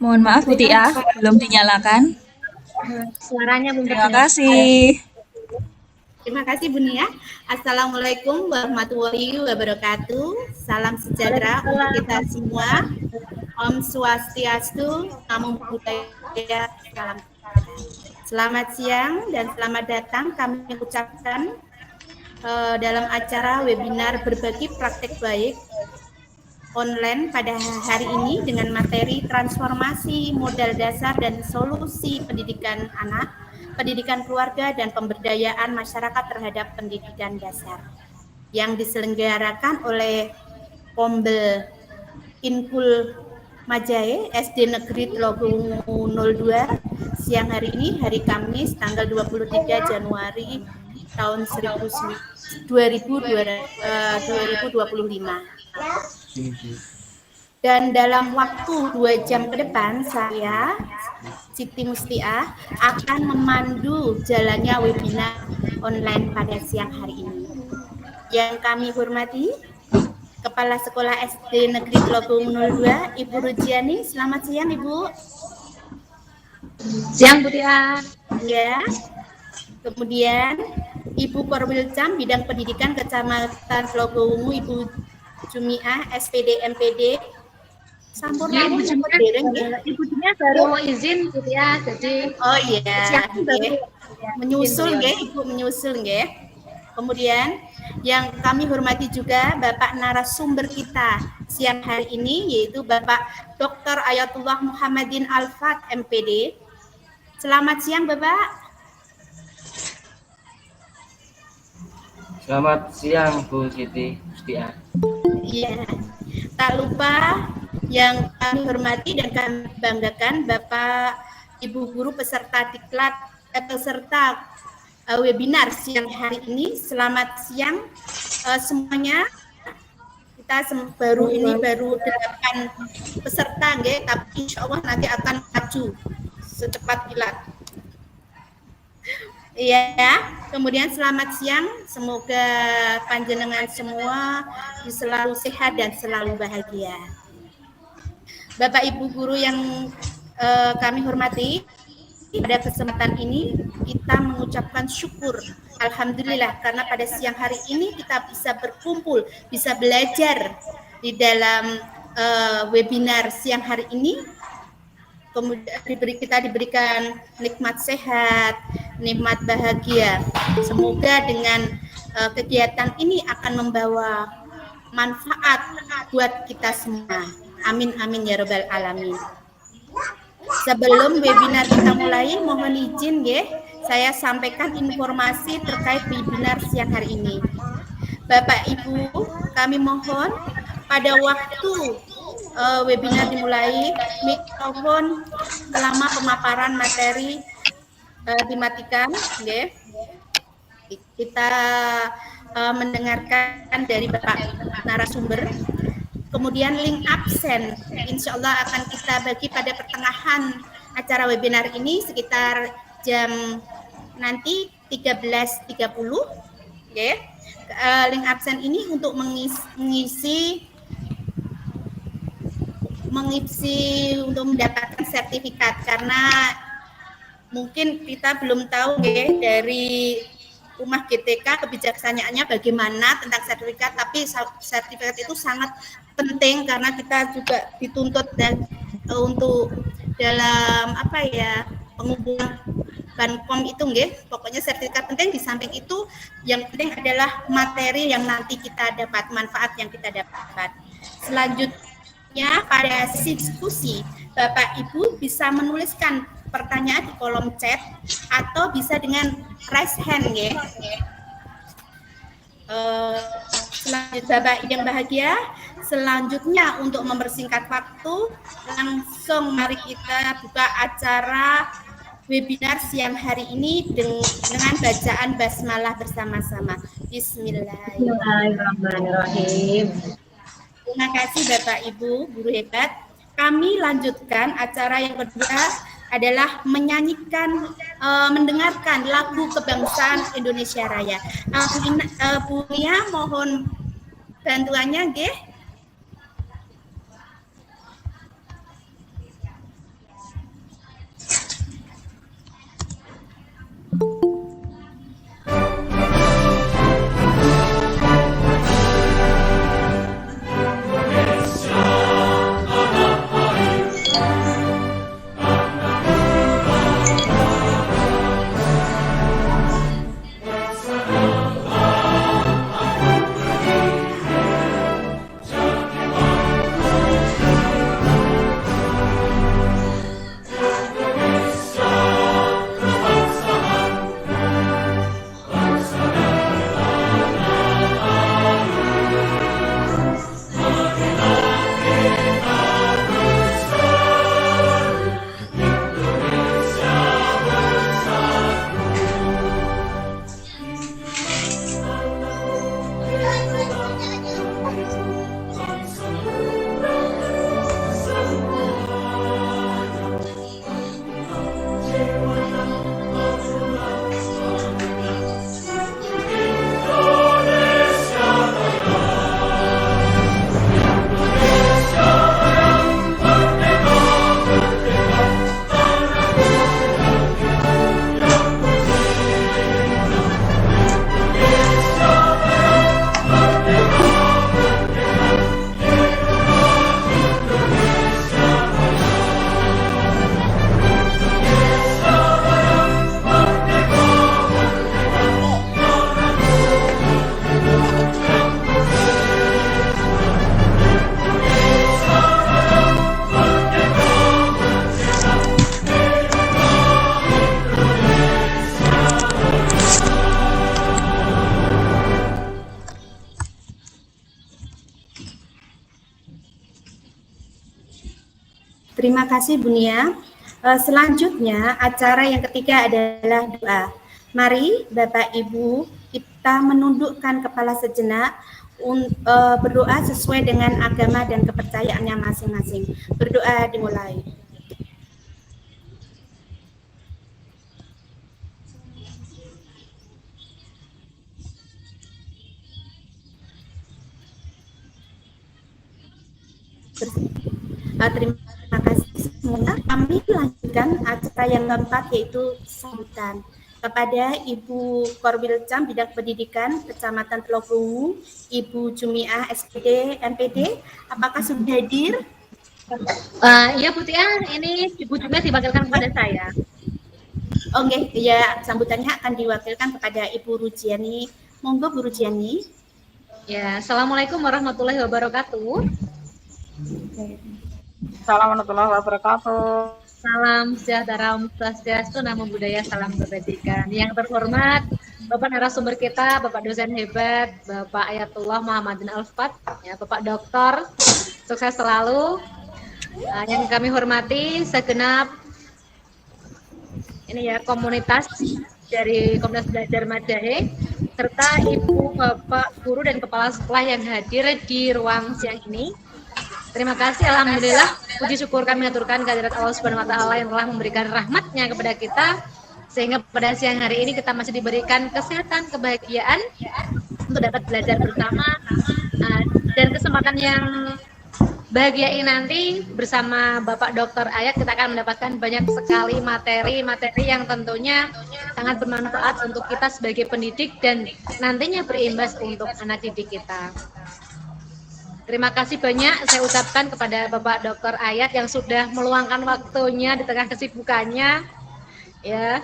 Mohon maaf Bu Tia, belum dinyalakan. Suaranya belum Terima terdengar. kasih. Terima kasih Bu Nia. Assalamualaikum warahmatullahi wabarakatuh. Salam sejahtera untuk kita semua. Om Swastiastu, Namo Buddhaya, salam sejahtera. Selamat siang dan selamat datang kami ucapkan dalam acara webinar berbagi praktek baik online pada hari ini dengan materi transformasi modal dasar dan solusi pendidikan anak, pendidikan keluarga, dan pemberdayaan masyarakat terhadap pendidikan dasar yang diselenggarakan oleh Pombel Inkul Majae SD Negeri Telogong 02 siang hari ini, hari Kamis tanggal 23 Januari tahun 2025. Dan dalam waktu 2 jam ke depan saya, Siti Mustiah, akan memandu jalannya webinar online pada siang hari ini. Yang kami hormati, Kepala Sekolah SD Negeri Telogong 02, Ibu Rujiani. Selamat siang, Ibu. Siang, Bu Tia. Ya. Kemudian, Ibu Korwilcam, Bidang Pendidikan Kecamatan Telogong, Ibu Jumiah, SPD MPD. Sampun Ya, Ibu Jumiah baru izin, Bu Tia. Jadi oh iya, menyusul ya. Ibu menyusul nggih. Kemudian yang kami hormati juga Bapak narasumber kita siang hari ini yaitu Bapak Dr. Ayatullah Muhammadin Alfat MPD. Selamat siang Bapak. Selamat siang Bu Siti Mustiah. Iya. Tak lupa yang kami hormati dan kami banggakan Bapak Ibu guru peserta diklat peserta webinar siang hari ini. Selamat siang semuanya. Kita baru 8 peserta nggih, tapi insya Allah nanti akan maju secepat kilat. Iya, kemudian selamat siang. Semoga panjenengan semua selalu sehat dan selalu bahagia. Bapak Ibu guru yang kami hormati, pada kesempatan ini kita mengucapkan syukur alhamdulillah karena pada siang hari ini kita bisa berkumpul, bisa belajar di dalam webinar siang hari ini. Kemudian kita diberikan nikmat sehat, nikmat bahagia. Semoga dengan kegiatan ini akan membawa manfaat buat kita semua. Amin amin ya rabbal alamin. Sebelum webinar kita mulai, mohon izin ya, saya sampaikan informasi terkait webinar siang hari ini. Bapak Ibu, kami mohon pada waktu webinar dimulai, mikrofon selama pemaparan materi dimatikan, ya. Kita mendengarkan dari Bapak narasumber. Kemudian link absen, insya Allah akan kita bagi pada pertengahan acara webinar ini sekitar jam nanti 13.30, ya. Link absen ini untuk mengisi untuk mendapatkan sertifikat, karena mungkin kita belum tahu ya dari Rumah GTK kebijaksanaannya bagaimana tentang sertifikat, tapi sertifikat itu sangat penting karena kita juga dituntut dan untuk dalam pengumpulan Bankom itu nggih, pokoknya sertifikat penting. Di samping itu yang penting adalah materi yang nanti kita dapat, manfaat yang kita dapat. Selanjutnya pada sesi diskusi, Bapak Ibu bisa menuliskan pertanyaan di kolom chat atau bisa dengan raise hand ya. Selanjutnya Bapak yang bahagia, selanjutnya untuk mempersingkat waktu, langsung mari kita buka acara webinar siang hari ini dengan bacaan basmalah bersama-sama. Bismillahirrahmanirrahim. Terima kasih Bapak Ibu guru hebat. Kami lanjutkan acara yang kedua adalah menyanyikan, mendengarkan lagu kebangsaan Indonesia Raya. Bu Nia mohon bantuannya, nggih. Terima kasih Bunia. Selanjutnya acara yang ketiga adalah doa. Mari Bapak Ibu kita menundukkan kepala sejenak, berdoa sesuai dengan agama dan kepercayaannya masing-masing. Berdoa dimulai. Terima kasih semuanya. Kami lanjutkan acara yang keempat yaitu sambutan kepada Ibu Korwilcam Bidang Pendidikan Kecamatan Telogowungu, Ibu Jumiah SPD MPD. Apakah sudah hadir? Iya Bu Tia, ini Ibu Jumiah diwakilkan kepada saya. Oke, ya sambutannya akan diwakilkan kepada Ibu Rujiani. Monggo Bu Rujiani. Ya, Assalamualaikum warahmatullahi wabarakatuh. Assalamualaikum warahmatullahi wabarakatuh. Salam sejahtera, Om Swastiastu, Namo Buddhaya, salam kebajikan. Yang terhormat Bapak narasumber kita, Bapak dosen hebat, Bapak Ayatullah Muhammadin Alfat, ya, Bapak Doktor, sukses selalu. Yang kami hormati segenap ini ya komunitas dari Komunitas Belajar Madahe, serta Ibu, Bapak, Guru dan Kepala Sekolah yang hadir di ruang siang ini. Terima kasih, alhamdulillah, puji syukur kami aturkan kehadirat Allah Subhanahu wa taala yang telah memberikan rahmatnya kepada kita sehingga pada siang hari ini kita masih diberikan kesehatan, kebahagiaan untuk dapat belajar bersama, dan kesempatan yang bahagia ini nanti bersama Bapak Dr. Ayat kita akan mendapatkan banyak sekali materi-materi yang tentunya sangat bermanfaat untuk kita sebagai pendidik dan nantinya berimbas untuk anak didik kita. Terima kasih banyak saya ucapkan kepada Bapak Dr. Ayat yang sudah meluangkan waktunya di tengah kesibukannya. Ya,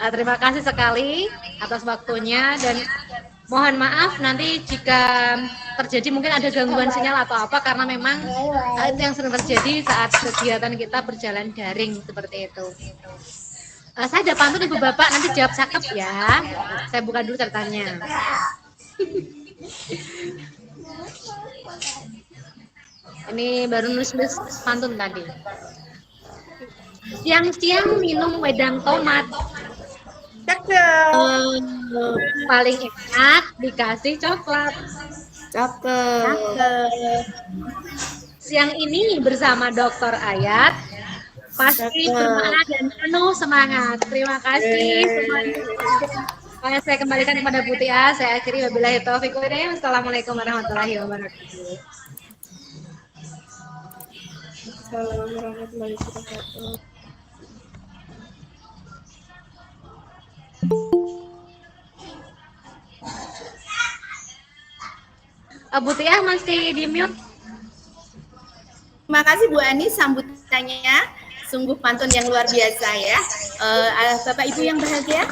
terima kasih sekali atas waktunya dan mohon maaf nanti jika terjadi mungkin ada gangguan sinyal atau apa karena memang itu yang sering terjadi saat kegiatan kita berjalan daring seperti itu. Saya ada pantun Ibu Bapak nanti jawab cakep ya. Saya buka dulu catatannya. Ini baru nulis pantun tadi. Siang-siang minum wedang tomat. Paling enak dikasih coklat. Cakep. Siang ini bersama Dr. Ayat pasti bermakna dan penuh semangat. Terima kasih semuanya. Saya kembalikan kepada Bu Tia. Saya akhiri wabillahi taufiq wal hidayah. Wassalamualaikum warahmatullahi wabarakatuh. Assalamualaikum warahmatullahi wabarakatuh. Bu Tia masih di mute. Terima kasih Bu Ani sambutannya. Sungguh pantun yang luar biasa ya. Bapak Ibu yang bahagia,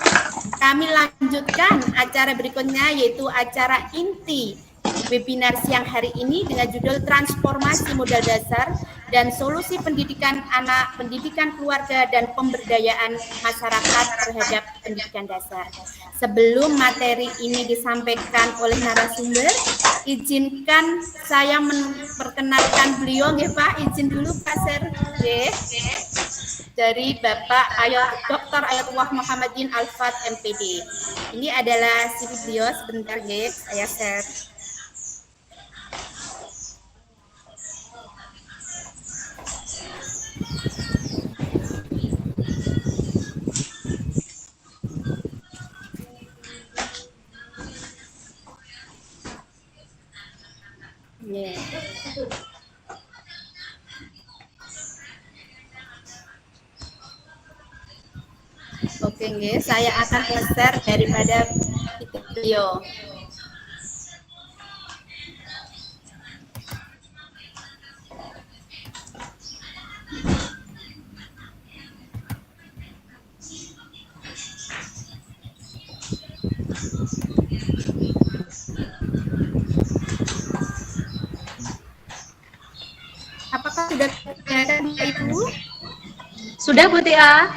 kami lanjutkan acara berikutnya yaitu acara inti webinar siang hari ini dengan judul Transformasi Modal Dasar dan Solusi Pendidikan Anak, Pendidikan Keluarga dan Pemberdayaan Masyarakat terhadap Pendidikan Dasar. Sebelum materi ini disampaikan oleh narasumber, izinkan saya memperkenalkan beliau, ya Pak. Izin dulu Pak Serge. Dari Bapak Dr. Ayatullah Muhammadin Alfat MPD. Ini adalah CV beliau, sebentar ya, saya share. Yeah. Oke, saya akan share daripada video. Apakah sudah kelihatan Ibu? Sudah Bu Tia?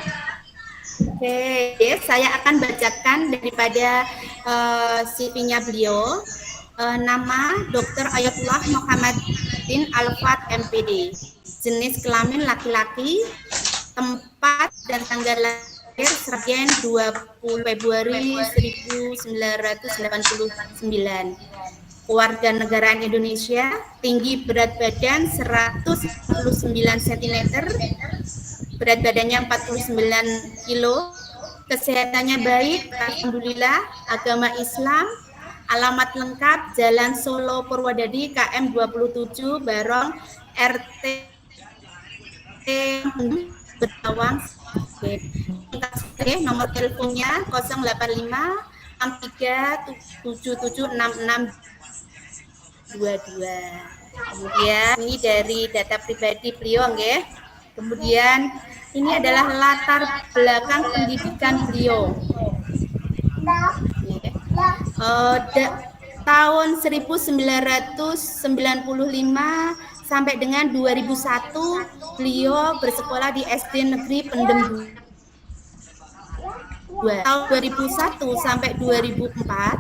Oke, saya akan bacakan daripada CV-nya beliau. Nama Dr. Ayatullah Muhammadin Alfat MPD. jenis kelamin laki-laki, tempat dan tanggal lahir Sragen 20 Februari 1989. Kewarganegaraan Indonesia, tinggi berat badan 149 cm, berat badannya 49 kilo, kesehatannya baik, alhamdulillah, agama Islam, alamat lengkap Jalan Solo Purwodadi KM 27 Barong RT Betawang. Nomor teleponnya 085 63 77 66 22. Kemudian ini dari data pribadi beliau, nggih. Kemudian ini adalah latar belakang pendidikan beliau. Tahun 1995 sampai dengan 2001 beliau bersekolah di SD Negeri Pendem 2. Tahun 2001 sampai 2004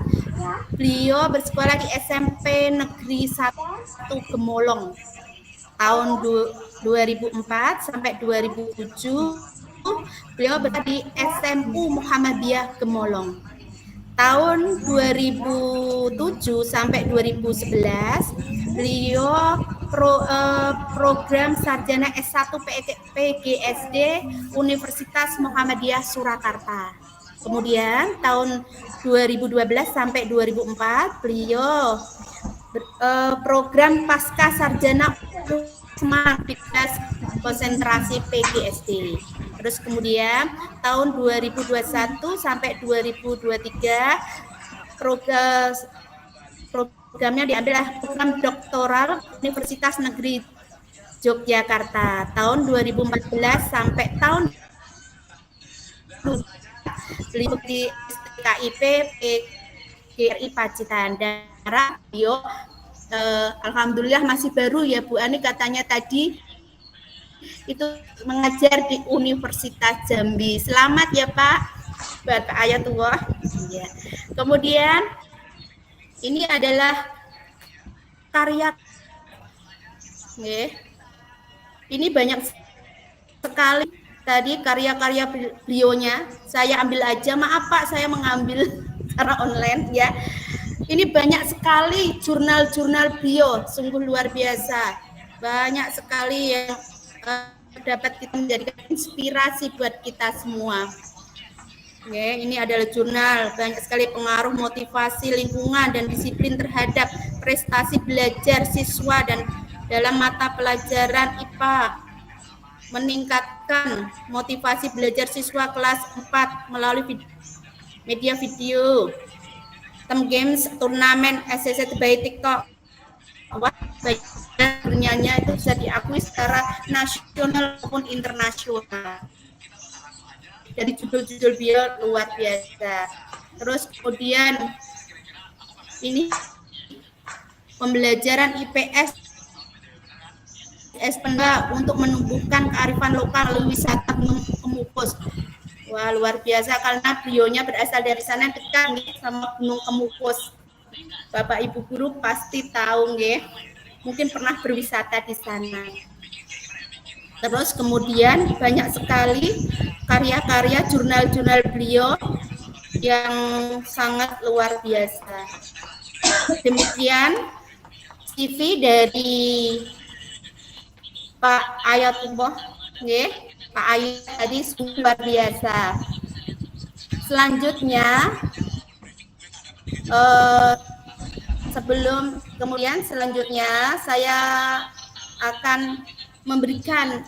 beliau bersekolah di SMP Negeri 1 Gemolong. Tahun 2004 sampai 2007 beliau berada di SMU Muhammadiyah Gemolong. Tahun 2007 sampai 2011 beliau program sarjana S1 PGSD Universitas Muhammadiyah Surakarta. Kemudian tahun 2012 sampai 2004 beliau program pasca sarjana Semarang Bidkas konsentrasi PGSD. Terus kemudian tahun 2021 sampai 2023 programnya diambil program doktoral Universitas Negeri Yogyakarta. Tahun 2014 sampai tahun beliau di STKIP PGRI Pacitan. Darah beliau alhamdulillah masih baru ya Bu Ani, katanya tadi itu mengajar di Universitas Jambi. Selamat ya Pak, Bapak Ayatullah. Ya. Kemudian ini adalah karya. Ini banyak sekali tadi karya-karya beliaunya. Saya ambil aja, maaf Pak, saya mengambil secara online ya. Ini banyak sekali jurnal-jurnal beliau, sungguh luar biasa. Banyak sekali yang dapat kita menjadikan inspirasi buat kita semua. Ini adalah jurnal, banyak sekali pengaruh motivasi lingkungan dan disiplin terhadap prestasi belajar siswa dan dalam mata pelajaran IPA. Meningkatkan motivasi belajar siswa kelas 4 melalui media video. Games turnamen SCC by TikTok. Dunianya itu bisa diakui secara nasional maupun internasional. Jadi judul-judul beliau luar biasa. Terus kemudian ini pembelajaran IPS untuk menumbuhkan kearifan lokal melalui wisata Gunung Kemukus. Wah, luar biasa karena beliaunya berasal dari sana, dekat sama Gunung Kemukus. Bapak Ibu guru pasti tahu nggih. Mungkin pernah berwisata di sana. Terus kemudian banyak sekali karya-karya jurnal-jurnal beliau yang sangat luar biasa. Demikian CV dari Pak Ayatullah, nggih. Pak Ayu tadi luar biasa. Selanjutnya selanjutnya saya akan memberikan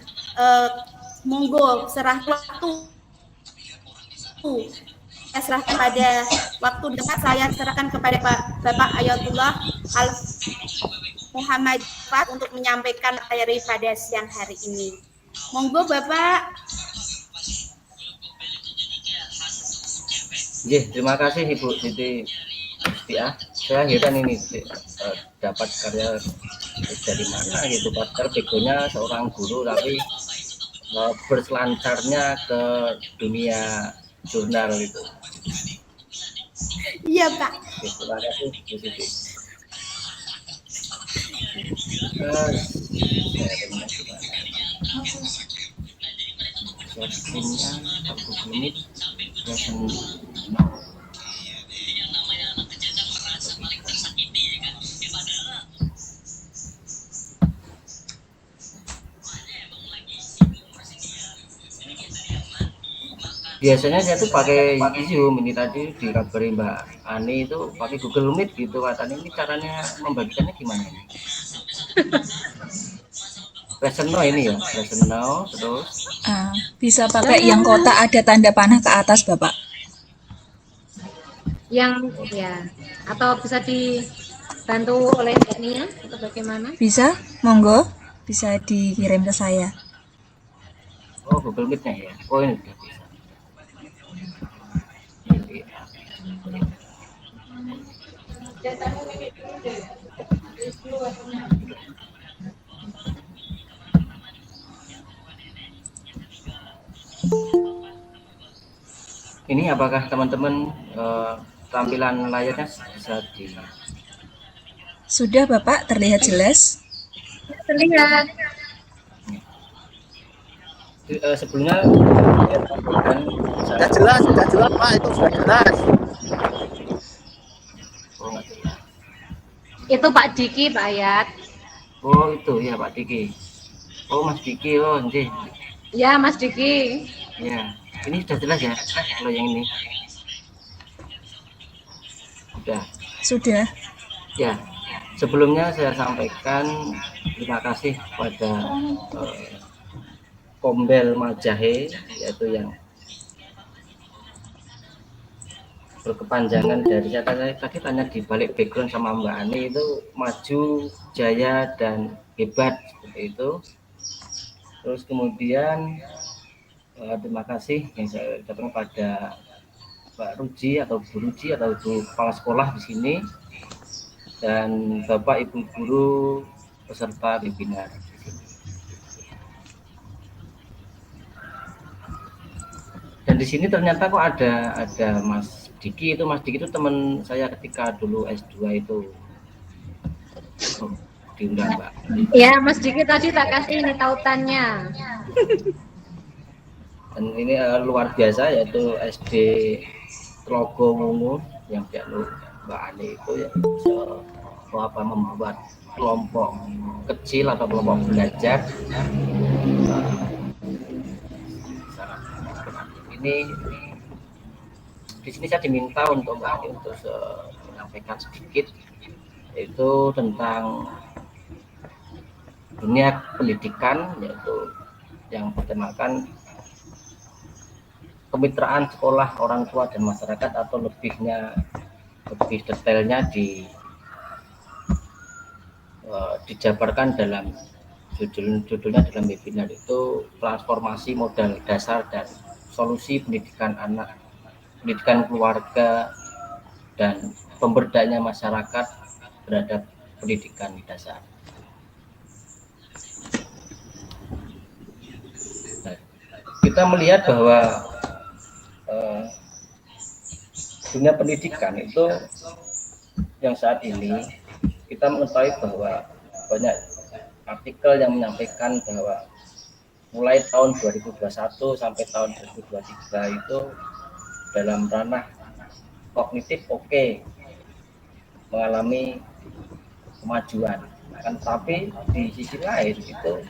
monggo serah waktu. Saya serahkan pada waktu dekat, saya serahkan kepada Bapak Ayatullah Al Muhammad untuk menyampaikan materi pada siang hari ini. Monggo Bapak. Terima kasih Ibu Siti Mustiah. Saya heran ini dapat karya dari mana gitu. Padahal begonya seorang guru tapi berselancarnya ke dunia jurnal itu. Iya Pak. Terima kasih Bu Siti. Screen-nya satu menit present biasanya saya tuh pakai Zoom. Ini tadi dikabari Mbak Ani itu pakai Google Meet gitu katanya. Ini caranya membagikannya gimana ini? Present now ini ya, present now terus Bisa pakai yang kotak ada tanda panah ke atas, Bapak. Yang ya, atau bisa dibantu oleh Mbak Nia atau bagaimana? Bisa? Monggo. Bisa dikirim ke saya. Oh, Google Meet-nya ya. Oh, ini udah bisa. Ini apakah teman-teman tampilan layarnya bisa di Sudah, Bapak, terlihat jelas? Terlihat. sebelumnya Sudah jelas Pak, itu sudah jelas. Oh, nggak jelas. Itu Pak Diki, Pak Ayat. Oh, itu ya Pak Diki. Oh, Mas Diki. Oh, nanti. Ya, Mas Diki. Ya, ini sudah jelas ya kalau yang ini. Sudah. Sudah. Ya, sebelumnya saya sampaikan terima kasih pada Kombel Majahe, yaitu yang berkepanjangan dari saya tadi tanya di balik background sama Mbak Ani itu maju, jaya dan hebat seperti itu. Terus kemudian terima kasih yang saya ucapkan pada Pak Ruji atau Bu Ruji atau Bu Kepala Sekolah di sini dan Bapak Ibu Guru peserta webinar. Dan di sini ternyata kok ada Mas Diki itu. Mas Diki itu teman saya ketika dulu S2 itu diundang, Mbak. Ya, Mas Diki tadi tak kasih ini tautannya. Dan ini luar biasa, yaitu SD Tlogo Wungu yang dianu Mbak Ani itu ya membuat kelompok kecil atau kelompok belajar. Ini di sini saya diminta untuk Mbak Ani untuk menyampaikan sedikit yaitu tentang dunia pendidikan, yaitu yang bertemakan kemitraan sekolah, orang tua dan masyarakat, atau lebih detailnya dijabarkan dalam judulnya dalam webinar itu transformasi modal dasar dan solusi pendidikan anak, pendidikan keluarga dan pemberdayaan masyarakat terhadap pendidikan dasar. Nah, kita melihat bahwa dunia pendidikan itu yang saat ini kita mengetahui bahwa banyak artikel yang menyampaikan bahwa mulai tahun 2021 sampai tahun 2023 itu dalam ranah kognitif mengalami kemajuan, tapi di sisi lain itu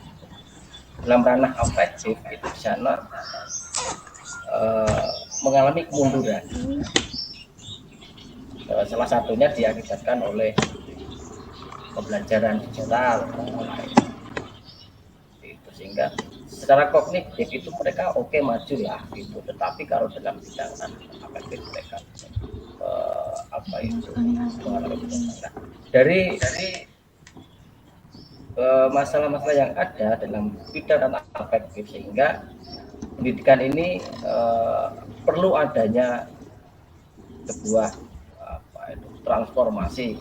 dalam ranah afektif itu di sana mengalami kemunduran. Salah satunya diakibatkan oleh pembelajaran digital, itu sehingga secara kognitif itu mereka maju lah gitu, tetapi kalau dalam bidang afektif mereka dari masalah-masalah yang ada dalam bidang afektif, sehingga pendidikan ini perlu adanya sebuah transformasi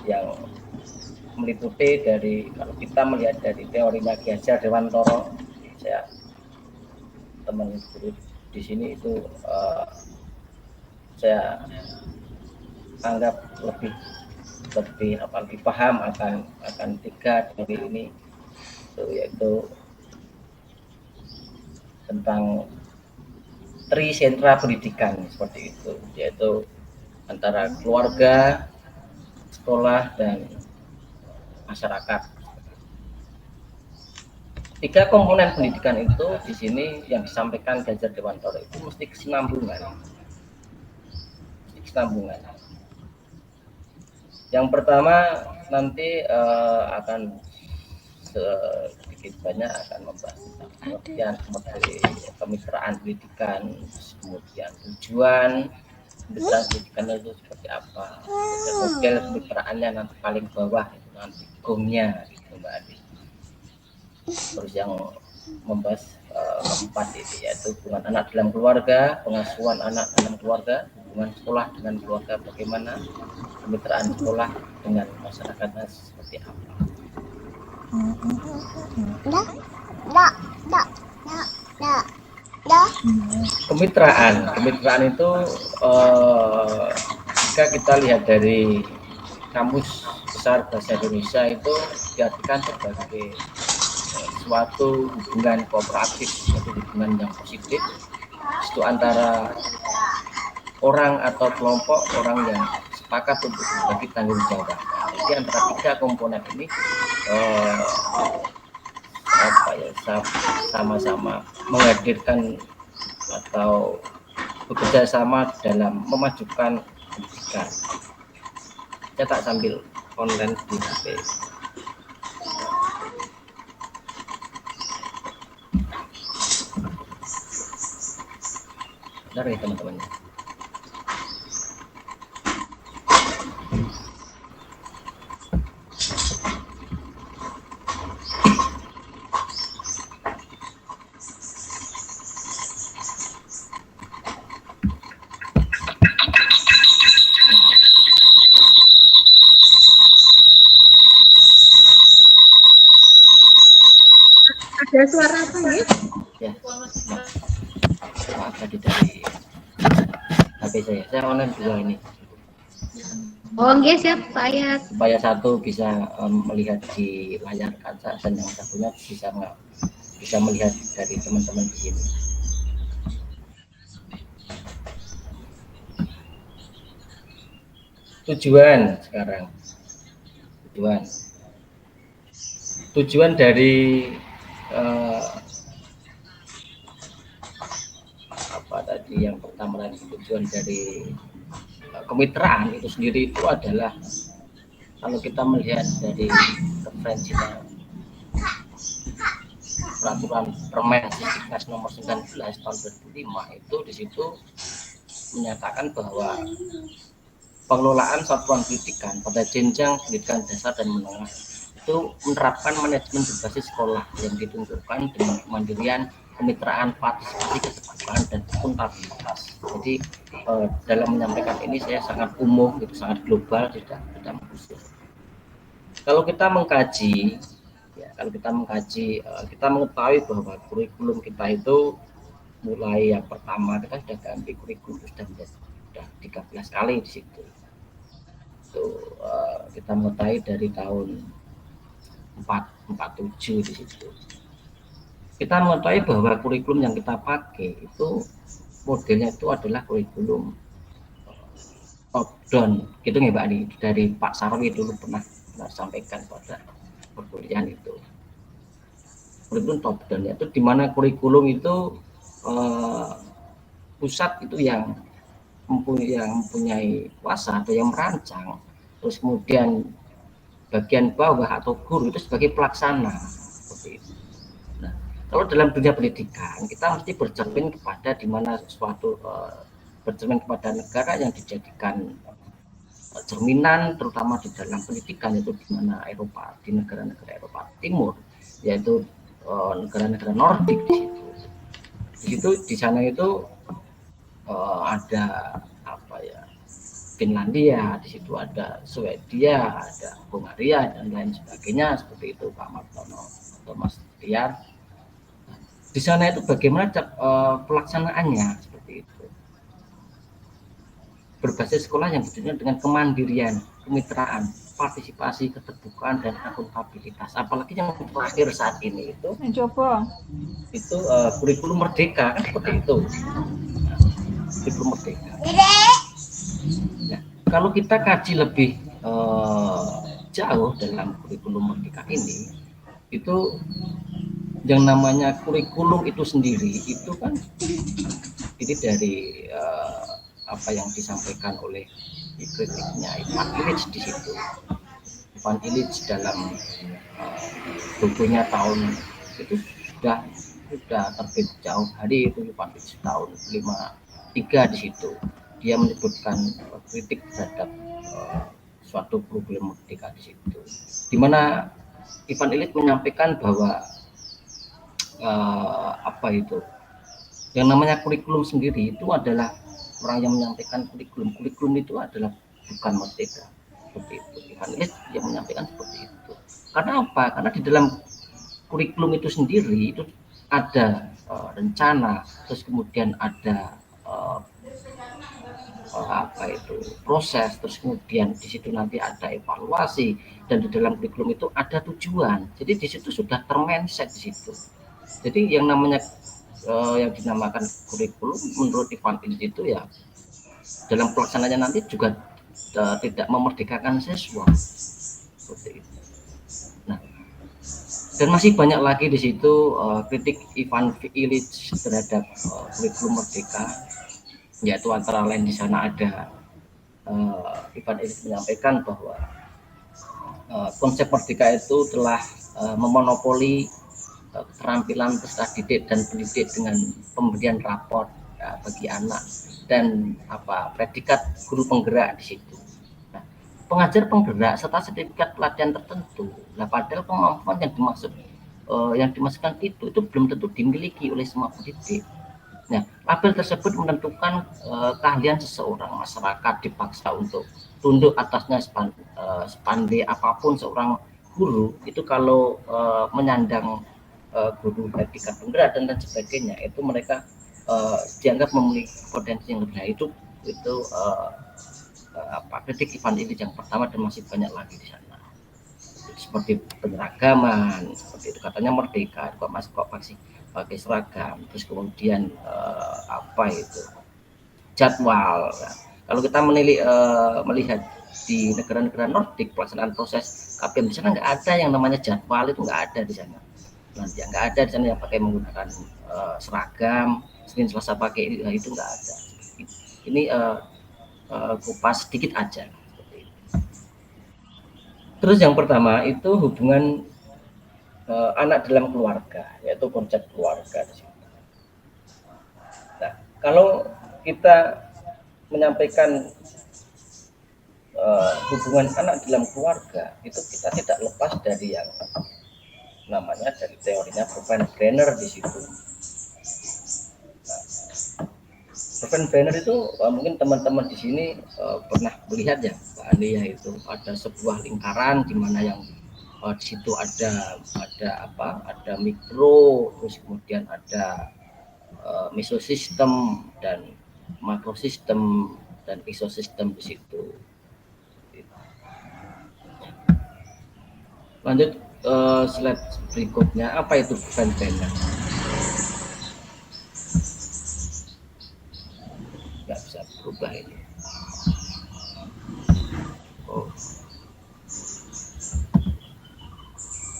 yang meliputi dari, kalau kita melihat dari teorinya Ki Hajar Dewantoro, saya teman guru di sini itu saya anggap lebih paham akan tiga teori ini, yaitu tentang trisentra pendidikan seperti itu, yaitu antara keluarga, sekolah, dan masyarakat. 3 komponen pendidikan itu di sini yang disampaikan Ganjar Dewantoro itu mesti kesinambungan. Yang pertama nanti akan sedikit banyak akan membahas tentang pengertian dari kemitraan pendidikan, kemudian tujuan kemitraan pendidikan itu seperti apa, model kemitraannya nanti paling bawah itu nanti gongnya gitu Mbak Adi. Terus yang membahas keempat itu yaitu hubungan anak dalam keluarga, pengasuhan anak dalam keluarga, hubungan sekolah dengan keluarga bagaimana, kemitraan sekolah dengan masyarakatnya seperti apa. Kemitraan itu jika kita lihat dari Kamus Besar Bahasa Indonesia itu diartikan sebagai suatu hubungan kooperatif, suatu hubungan yang positif itu antara orang atau kelompok orang yang sepakat untuk berbagi tanggung jawab. Jadi antara 3 komponen ini sama-sama menghadirkan atau bekerja sama dalam memajukan pendidikan. Cetak sambil online di HP. Benar ya teman-teman. Ada suara apa ya? Ya, maaf tadi dari HP saya online juga ini. Oh, nggih, siap Pak Ayat. Supaya satu bisa melihat di layar kaca dan yang satunya bisa melihat dari teman-teman di sini. Tujuan sekarang. Tujuan dari apa tadi yang pertama tadi, tujuan dari kemitraan itu sendiri itu adalah kalau kita melihat dari referensinya peraturan Permen Sisdiknas nomor 19 tahun 2005 itu di situ menyatakan bahwa pengelolaan satuan pendidikan pada jenjang pendidikan dasar dan menengah itu menerapkan manajemen berbasis sekolah yang ditunjukkan dengan kemandirian, kemitraan, partisipasi, keterbukaan, dan akuntabilitas. Jadi dalam menyampaikan ini saya sangat umum, itu sangat global, tidak khusus. Kalau kita mengkaji, kita mengetahui bahwa kurikulum kita itu mulai yang pertama kita sudah ganti kurikulum sudah 13 kali di situ. Itu kita mengetahui dari tahun 47 di situ. Kita mengetahui bahwa kurikulum yang kita pakai itu modelnya itu adalah kurikulum top down, gitu nggak Mbak Ani? Dari Pak Sarwi dulu pernah sampaikan pada perkuliahan itu. Kurikulum top down itu di mana kurikulum itu pusat itu yang mempunyai kuasa atau yang merancang, terus kemudian bagian bawah atau guru itu sebagai pelaksana seperti itu. Nah, kalau dalam dunia pendidikan kita mesti bercermin kepada di mana suatu bercermin kepada negara yang dijadikan cerminan terutama di dalam pendidikan itu di mana Eropa, di negara-negara Eropa Timur, yaitu negara-negara Nordik di situ. Di sana itu ada apa ya? Finlandia, di situ ada Swedia, ada Hungaria dan lain sebagainya seperti itu Pak Martono atau Mas Tiar. Di sana itu bagaimana pelaksanaannya seperti itu. Berbasis sekolah yang ditunjukkan dengan kemandirian, kemitraan, partisipasi, keterbukaan dan akuntabilitas. Apalagi yang terakhir saat ini itu kurikulum merdeka kan seperti itu. Kurikulum merdeka. Nah, kalau kita kaji lebih jauh dalam kurikulum merdeka ini, itu yang namanya kurikulum itu sendiri itu kan ini dari apa yang disampaikan oleh kritiknya Ivan Illich di situ. Ivan Illich dalam bukunya tahun itu sudah terbit jauh hari itu Ivan Illich tahun 53 di situ. Dia menyebutkan kritik terhadap suatu kurikulum merdeka di situ. Di mana Ivan Illich menyampaikan bahwa apa itu yang namanya kurikulum sendiri itu adalah orang yang menyampaikan kurikulum itu adalah bukan merdeka seperti itu. Ivan Illich yang menyampaikan seperti itu. Karena apa? Karena di dalam kurikulum itu sendiri itu ada rencana, terus kemudian ada apa itu proses, terus kemudian di situ nanti ada evaluasi, dan di dalam kurikulum itu ada tujuan. Jadi di situ sudah termindset di situ. Jadi yang namanya yang dinamakan kurikulum menurut Ivan Illich itu ya dalam pelaksanaannya nanti juga tidak memerdekakan siswa seperti itu. Nah, dan masih banyak lagi di situ kritik Ivan Illich terhadap kurikulum merdeka, yaitu antara lain di sana ada Ivan Illich menyampaikan bahwa konsep merdeka itu telah memonopoli keterampilan peserta didik dan pendidik dengan pemberian raport bagi anak dan predikat guru penggerak di situ. Nah, pengajar penggerak serta sertifikat pelatihan tertentu. Nah, padahal kemampuan yang dimasukkan itu belum tentu dimiliki oleh semua pendidik. Nah, label tersebut menentukan keahlian seseorang. Masyarakat dipaksa untuk tunduk atasnya sepandai apapun seorang guru itu kalau menyandang guru predikat penggerak dan sebagainya, itu mereka dianggap memiliki potensi yang lebih. Itu kritik Ivan Illich yang pertama, dan masih banyak lagi di sana. Seperti penyeragaman, seperti itu katanya merdeka kok masih pakai seragam, terus kemudian jadwal. Nah, kalau kita melihat di negara-negara Nordik pelaksanaan proses KPM di sana nggak ada yang namanya jadwal, itu nggak ada di sana. Nanti nggak ada di sana yang pakai menggunakan seragam, Senin Selasa pakai itu nggak ada. Ini kupas sedikit aja. Terus yang pertama itu hubungan anak dalam keluarga, yaitu konsep keluarga di situ. Nah, kalau kita menyampaikan hubungan anak dalam keluarga, itu kita tidak lepas dari yang namanya dari teorinya Brenner di situ. Brenner itu mungkin teman-teman di sini pernah melihat ya, Mbak Ania, itu ada sebuah lingkaran di mana yang di situ ada mikro, terus kemudian ada mesosistem dan makrosistem dan isosistem di situ. Lanjut slide berikutnya, apa itu Brenner? Nggak bisa berubah ini.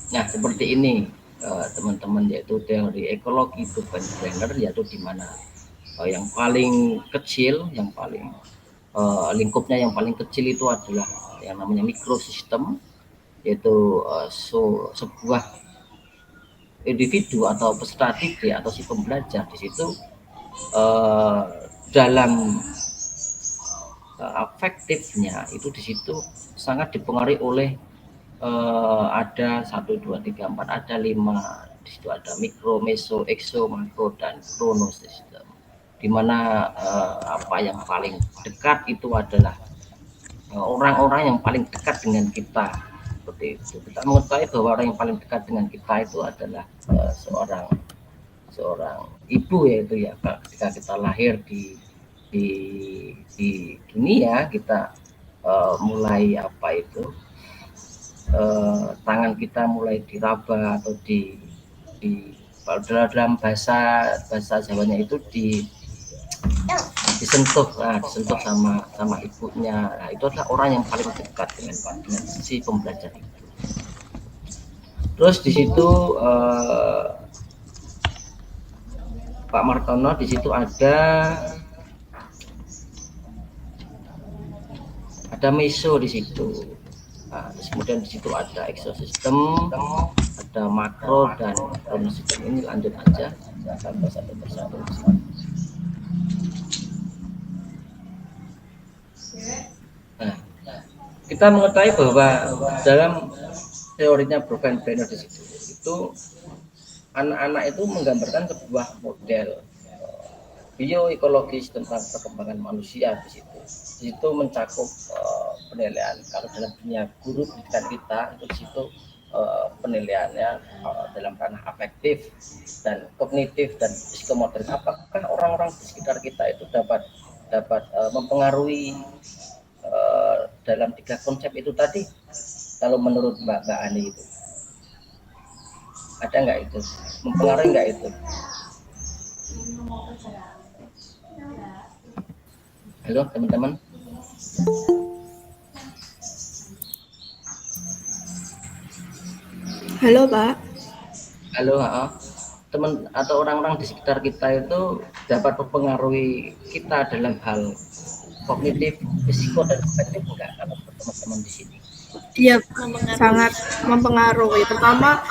Nah, seperti ini teman-teman, yaitu teori ekologi itu Brenner, yaitu di mana yang paling kecil, yang paling lingkupnya yang paling kecil itu adalah yang namanya mikrosistem, yaitu sebuah individu atau peserta didik atau si pembelajar di situ dalam afektifnya itu di situ sangat dipengaruhi oleh ada 1, 2, 3, 4, ada 5 di situ, ada mikro, meso, ekso, makro, dan kronosistem, di mana yang paling dekat itu adalah orang-orang yang paling dekat dengan kita. Seperti itu, kita mengetahui bahwa orang yang paling dekat dengan kita itu adalah seorang ibu, yaitu ya ketika kita lahir di dunia, kita mulai tangan kita mulai diraba atau kalau dalam bahasa Jawanya itu disentuh sama ibunya. Nah, itu adalah orang yang paling dekat dengan si pembelajar itu. Terus di situ Pak Martono, di situ ada meso di situ. Nah, terus kemudian di situ ada exosistem, ada makro dan kronosistem. Ini lanjut aja sampai satu persatu. Nah, kita mengetahui bahwa dalam teorinya Bronfenbrenner di situ itu anak-anak itu menggambarkan sebuah model bioekologis tentang perkembangan manusia di situ. Di situ mencakup penilaian kalau dalam dunia guru pendidikan kita itu di situ penilaiannya dalam ranah afektif dan kognitif dan psikomotorik. Apakah orang-orang di sekitar kita itu dapat mempengaruhi dalam 3 konsep itu tadi? Kalau menurut Mbak Ani itu ada nggak itu, mempengaruhi nggak itu? Halo teman-teman. Halo Pak. Halo, teman atau orang-orang di sekitar kita itu dapat mempengaruhi kita dalam hal kognitif, fisiko dan afektif enggak kalau teman-teman di sini? Iya, sangat mempengaruhi. Pertama,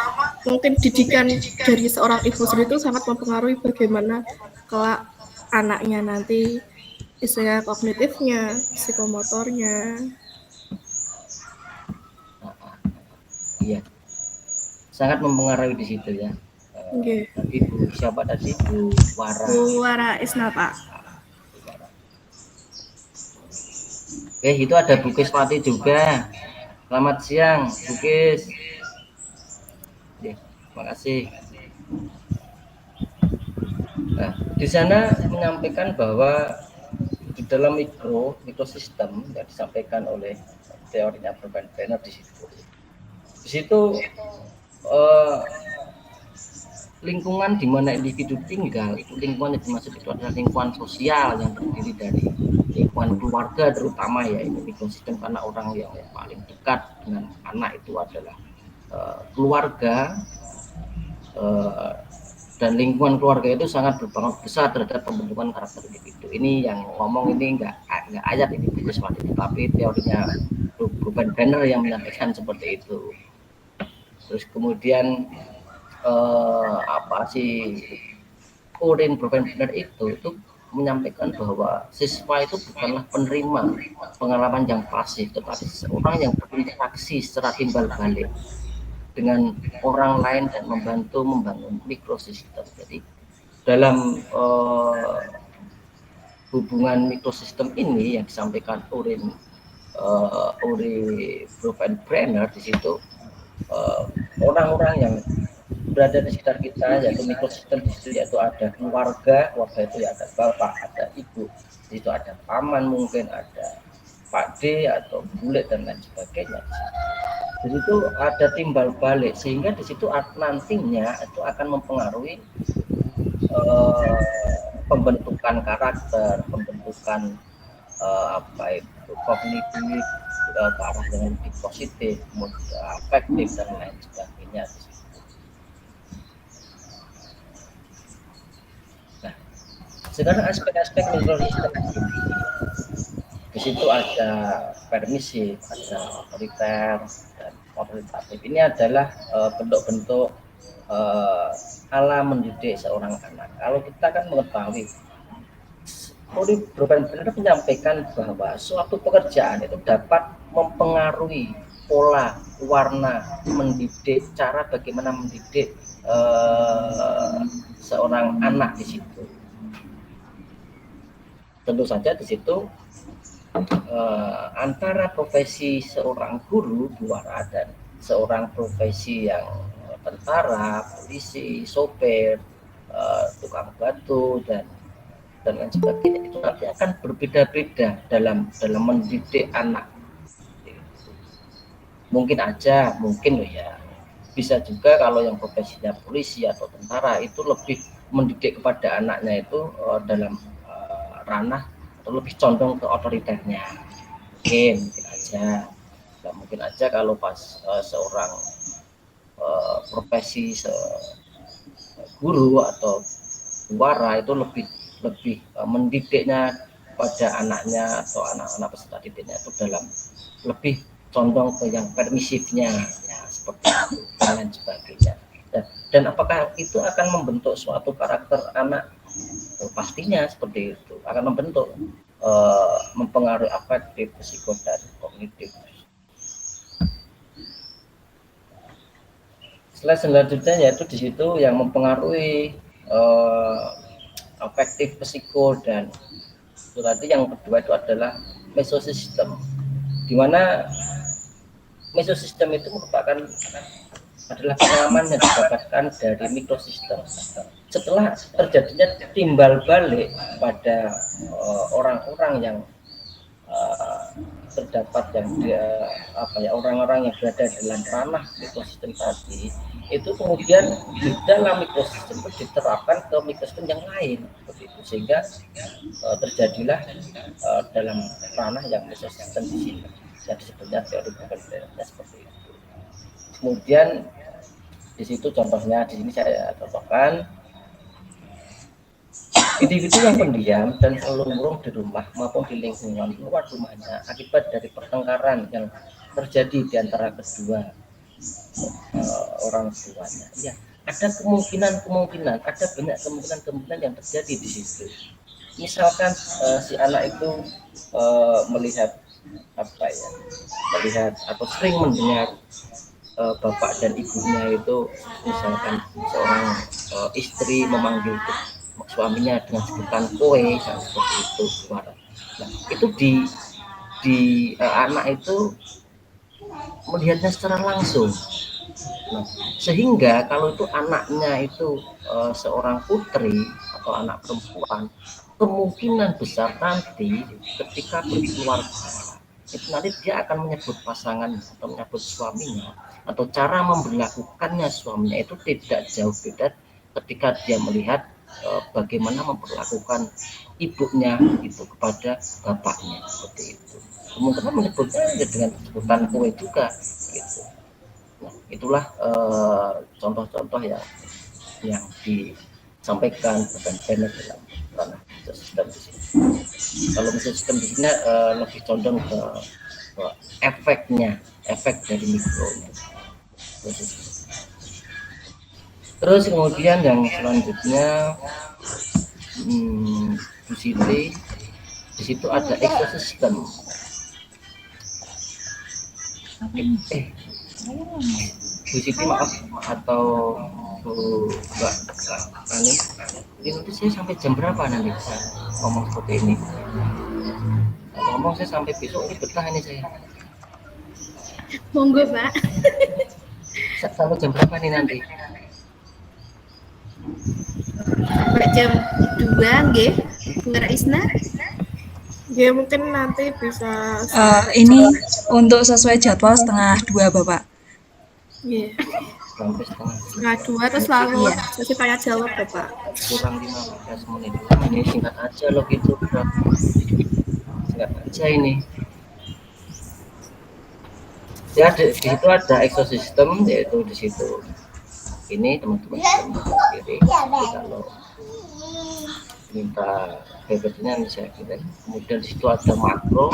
mungkin didikan dari seorang ibu sendiri itu sangat mempengaruhi bagaimana kelak anaknya nanti, istilahnya kognitifnya, psikomotornya. Iya, sangat mempengaruhi di situ ya. Okay. Ibu siapa tadi? Bu Wara. Bu Wara Isna, Pak. Oke, itu ada Bu Kiswati juga. Selamat siang, Bu Kis. Ya, terima kasih. Nah, di sana menyampaikan bahwa di dalam mikrosistem yang disampaikan oleh teorinya Bronfenbrenner di situ. Di situ lingkungan di mana individu tinggal, lingkungan yang dimaksud itu adalah lingkungan sosial yang terdiri dari lingkungan keluarga terutama ya, ini mikrosistem karena orang yang paling dekat dengan anak itu adalah keluarga, dan lingkungan keluarga itu sangat berpengaruh besar terhadap pembentukan karakter individu. Ini yang ngomong ini enggak ayat ini bukan seperti itu, tapi teorinya Bronfenbrenner yang menyampaikan seperti itu. Terus kemudian Oren Bronfenbrenner itu menyampaikan bahwa siswa itu bukanlah penerima pengalaman yang pasif, tetapi seorang yang berinteraksi secara timbal balik dengan orang lain dan membantu membangun mikrosistem. Jadi dalam hubungan mikrosistem ini yang disampaikan Oren Bronfenbrenner di situ, orang-orang yang berada di sekitar kita yaitu mikrosistem di situ, yaitu ada keluarga itu ya ada bapak, ada ibu, di situ ada paman, mungkin ada Pak D atau bule dan lain sebagainya. Di situ ada timbal balik sehingga di situ nantinya itu akan mempengaruhi pembentukan karakter, pembentukan kognitif ke arah yang lebih positif, afektif dan lain sebagainya. Nah, sekarang aspek-aspek mikrosistem di situ ada permisif, ada otoriter dan otoritatif. Ini adalah bentuk-bentuk ala mendidik seorang anak. Kalau kita kan mengetahui, Bronfenbrenner menyampaikan bahwa suatu pekerjaan itu dapat mempengaruhi pola, warna, mendidik, cara bagaimana mendidik seorang anak di situ. Tentu saja di situ antara profesi seorang guru, buara, dan seorang profesi yang tentara, polisi, sopir, tukang batu dan lain sebagainya itu nanti akan berbeda-beda dalam mendidik anak. mungkin aja, mungkin loh ya, bisa juga kalau yang profesinya polisi atau tentara itu lebih mendidik kepada anaknya itu dalam ranah atau lebih condong ke otoriternya, mungkin aja. Nah, mungkin aja kalau pas seorang profesi guru atau wara itu lebih lebih mendidiknya pada anaknya atau anak-anak peserta didiknya itu dalam lebih condong ke yang permisifnya, ya, seperti itu dan lain sebagainya. Dan apakah itu akan membentuk suatu karakter anak? Pastinya seperti itu, akan membentuk mempengaruhi afektif, psiko dan kognitif. Selanjutnya yaitu di situ yang mempengaruhi afektif, psiko dan berarti yang kedua itu adalah mesosistem, di mana mesosistem itu merupakan adalah pengalaman yang didapatkan dari mikrosistem. Setelah terjadinya timbal balik pada orang-orang yang terdapat yang orang-orang yang berada dalam ranah mikrosistem tadi, itu kemudian di dalam mikrosistem itu diterapkan ke mikrosistem yang lain, seperti itu, sehingga terjadilah dalam ranah yang mesosistem di sini yang disebutnya teori kebenarannya seperti itu. Kemudian di situ contohnya di sini saya contohkan individu yang pendiam dan selalu murung di rumah maupun di lingkungan luar rumahnya akibat dari pertengkaran yang terjadi di antara kedua orang tuanya. Ya, ada kemungkinan, ada banyak kemungkinan yang terjadi di situ. Misalkan si anak itu melihat atau sering mendengar bapak dan ibunya itu, misalkan seorang istri memanggil suaminya dengan sebutan kowe, seperti itu suara. Nah, itu di anak itu melihatnya secara langsung. Nah, sehingga kalau itu anaknya itu seorang putri atau anak perempuan, kemungkinan besar nanti ketika berkeluarga itu nanti dia akan menyebut pasangan atau menyebut suaminya atau cara memperlakukannya suaminya itu tidak jauh beda ketika dia melihat bagaimana memperlakukan ibunya itu kepada bapaknya, seperti itu. Kemungkinan menyebutnya dengan sebutan kowe juga, gitu. Nah, itulah contoh-contoh yang disampaikan dan Bennett dalam ranah sistem di sini. Kalau sistem di sini lebih condong ke efek dari mikronya. Terus kemudian yang selanjutnya di situ ada ekosistem. Bu Siti maaf atau Bu Mbak Ani, ini nanti saya sampai jam berapa nanti saya ngomong seperti ini? Ngomong saya sampai besok ini betah ini saya. Monggo Pak. Sampai jam berapa nih nanti? Sampai jam 2 nggih, Bu Isna. Ya mungkin nanti bisa ini untuk sesuai jadwal 1:30 Bapak. Iya. Sampai Setengah 2 terus lalu sesi tanya jawab Bapak. kurang 15 menit. Ini singkat aja loh gitu, bro. Singkat aja ini. Ya di situ ada ekosistem, yaitu di situ ini teman-teman sendiri. Kalau minta bebetnya bisa kita. Kemudian di situ ada makro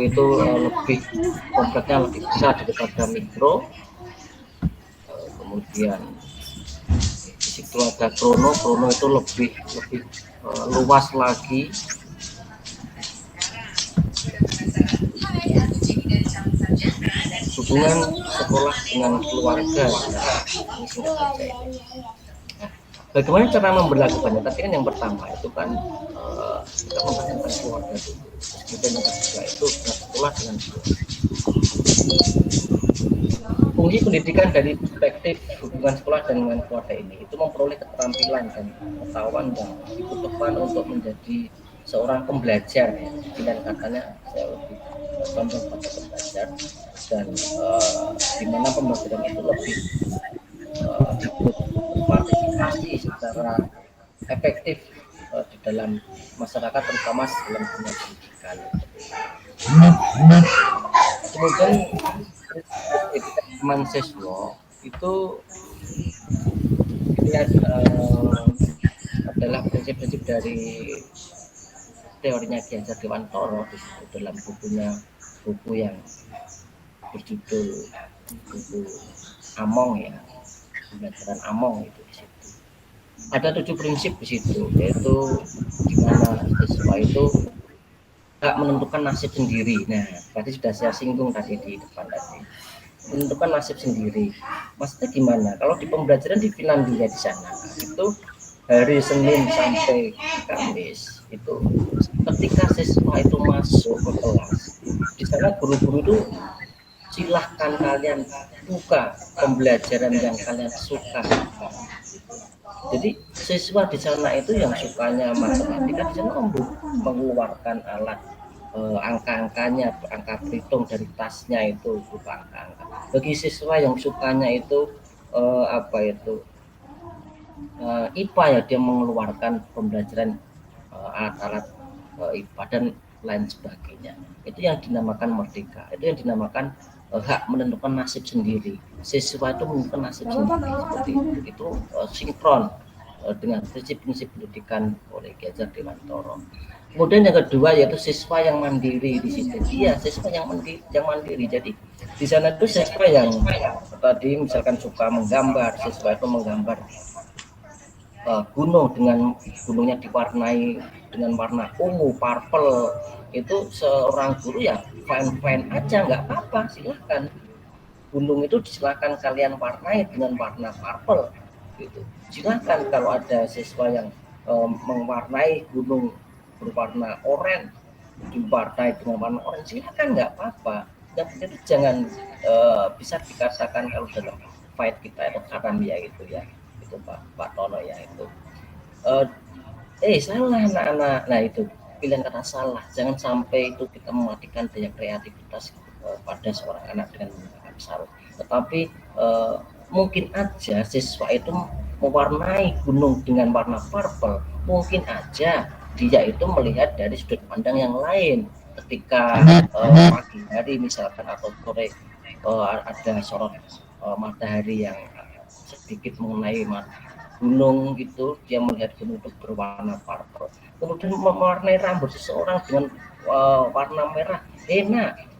itu lebih kompleksnya, lebih besar daripada mikro. Kemudian di situ ada krono itu lebih luas lagi. Hubungan sekolah dengan keluarga. Bagaimana cara memperlakukannya? Tapi kan yang pertama itu kan kita memperhatikan keluarga dulu. Kemudian yang kedua itu sekolah dengan keluarga. Fungsi pendidikan dari perspektif hubungan sekolah dengan keluarga ini itu memperoleh keterampilan dan pengetahuan yang dibutuhkan untuk menjadi seorang pembelajar, pilihan katanya saya lebih condong pada pembelajar, dan di mana pembelajaran itu lebih berpartisipasi secara efektif di dalam masyarakat, terutama dalam dunia pendidikan. Kemudian etika mahasiswa itu dilihat adalah prinsip-prinsip dari teorinya Ki Hajar Dewantara disebut dalam buku yang berjudul buku Among ya, pembelajaran Among itu di situ. Ada 7 prinsip di situ, yaitu di mana siswa itu hak menentukan nasib sendiri. Nah, berarti sudah saya singgung tadi di depan tadi. Menentukan nasib sendiri. Maksudnya gimana? Kalau di pembelajaran di Finlandia di sana itu hari Senin sampai Kamis itu ketika siswa itu masuk ke kelas, di sana guru-guru itu silahkan kalian buka pembelajaran yang kalian suka. Jadi siswa di sana itu yang sukanya matematika di sana mengeluarkan alat angka-angkanya, angka berhitung dari tasnya itu buka angka-angka. Bagi siswa yang sukanya itu IPA ya, dia mengeluarkan pembelajaran alat-alat IPA dan lain sebagainya. Itu yang dinamakan merdeka. Itu yang dinamakan hak menentukan nasib sendiri. Siswa itu menentukan nasib sendiri seperti itu sinkron dengan prinsip-prinsip pendidikan oleh Ki Hajar Dewantara. Kemudian yang kedua yaitu siswa yang mandiri di situ. Iya, siswa yang mandiri. Jadi di sana itu siswa yang tadi misalkan suka menggambar, siswa itu menggambar gunung dengan gunungnya diwarnai dengan warna ungu, purple. Itu seorang guru ya fine aja, nggak apa-apa, silahkan. Gunung itu silakan kalian warnai dengan warna purple, gitu. Silahkan kalau ada siswa yang mewarnai gunung berwarna oranye, diwarnai dengan warna oranye, silahkan, nggak apa-apa. Yang penting itu jangan bisa dikatakan kalau dalam fight kita itu karamia gitu ya, itu Pak Tono ya itu. Salah anak-anak, nah itu pilihan kata salah. Jangan sampai itu kita mematikan daya kreativitas pada seorang anak dengan menggunakan sarung. Tetapi mungkin aja siswa itu mewarnai gunung dengan warna purple, mungkin aja dia itu melihat dari sudut pandang yang lain. Ketika pagi hari misalkan atau sore ada sorot matahari yang sedikit mengenai gunung gitu, dia melihat gunung itu berwarna purple. Kemudian mewarnai rambut seseorang dengan warna merah.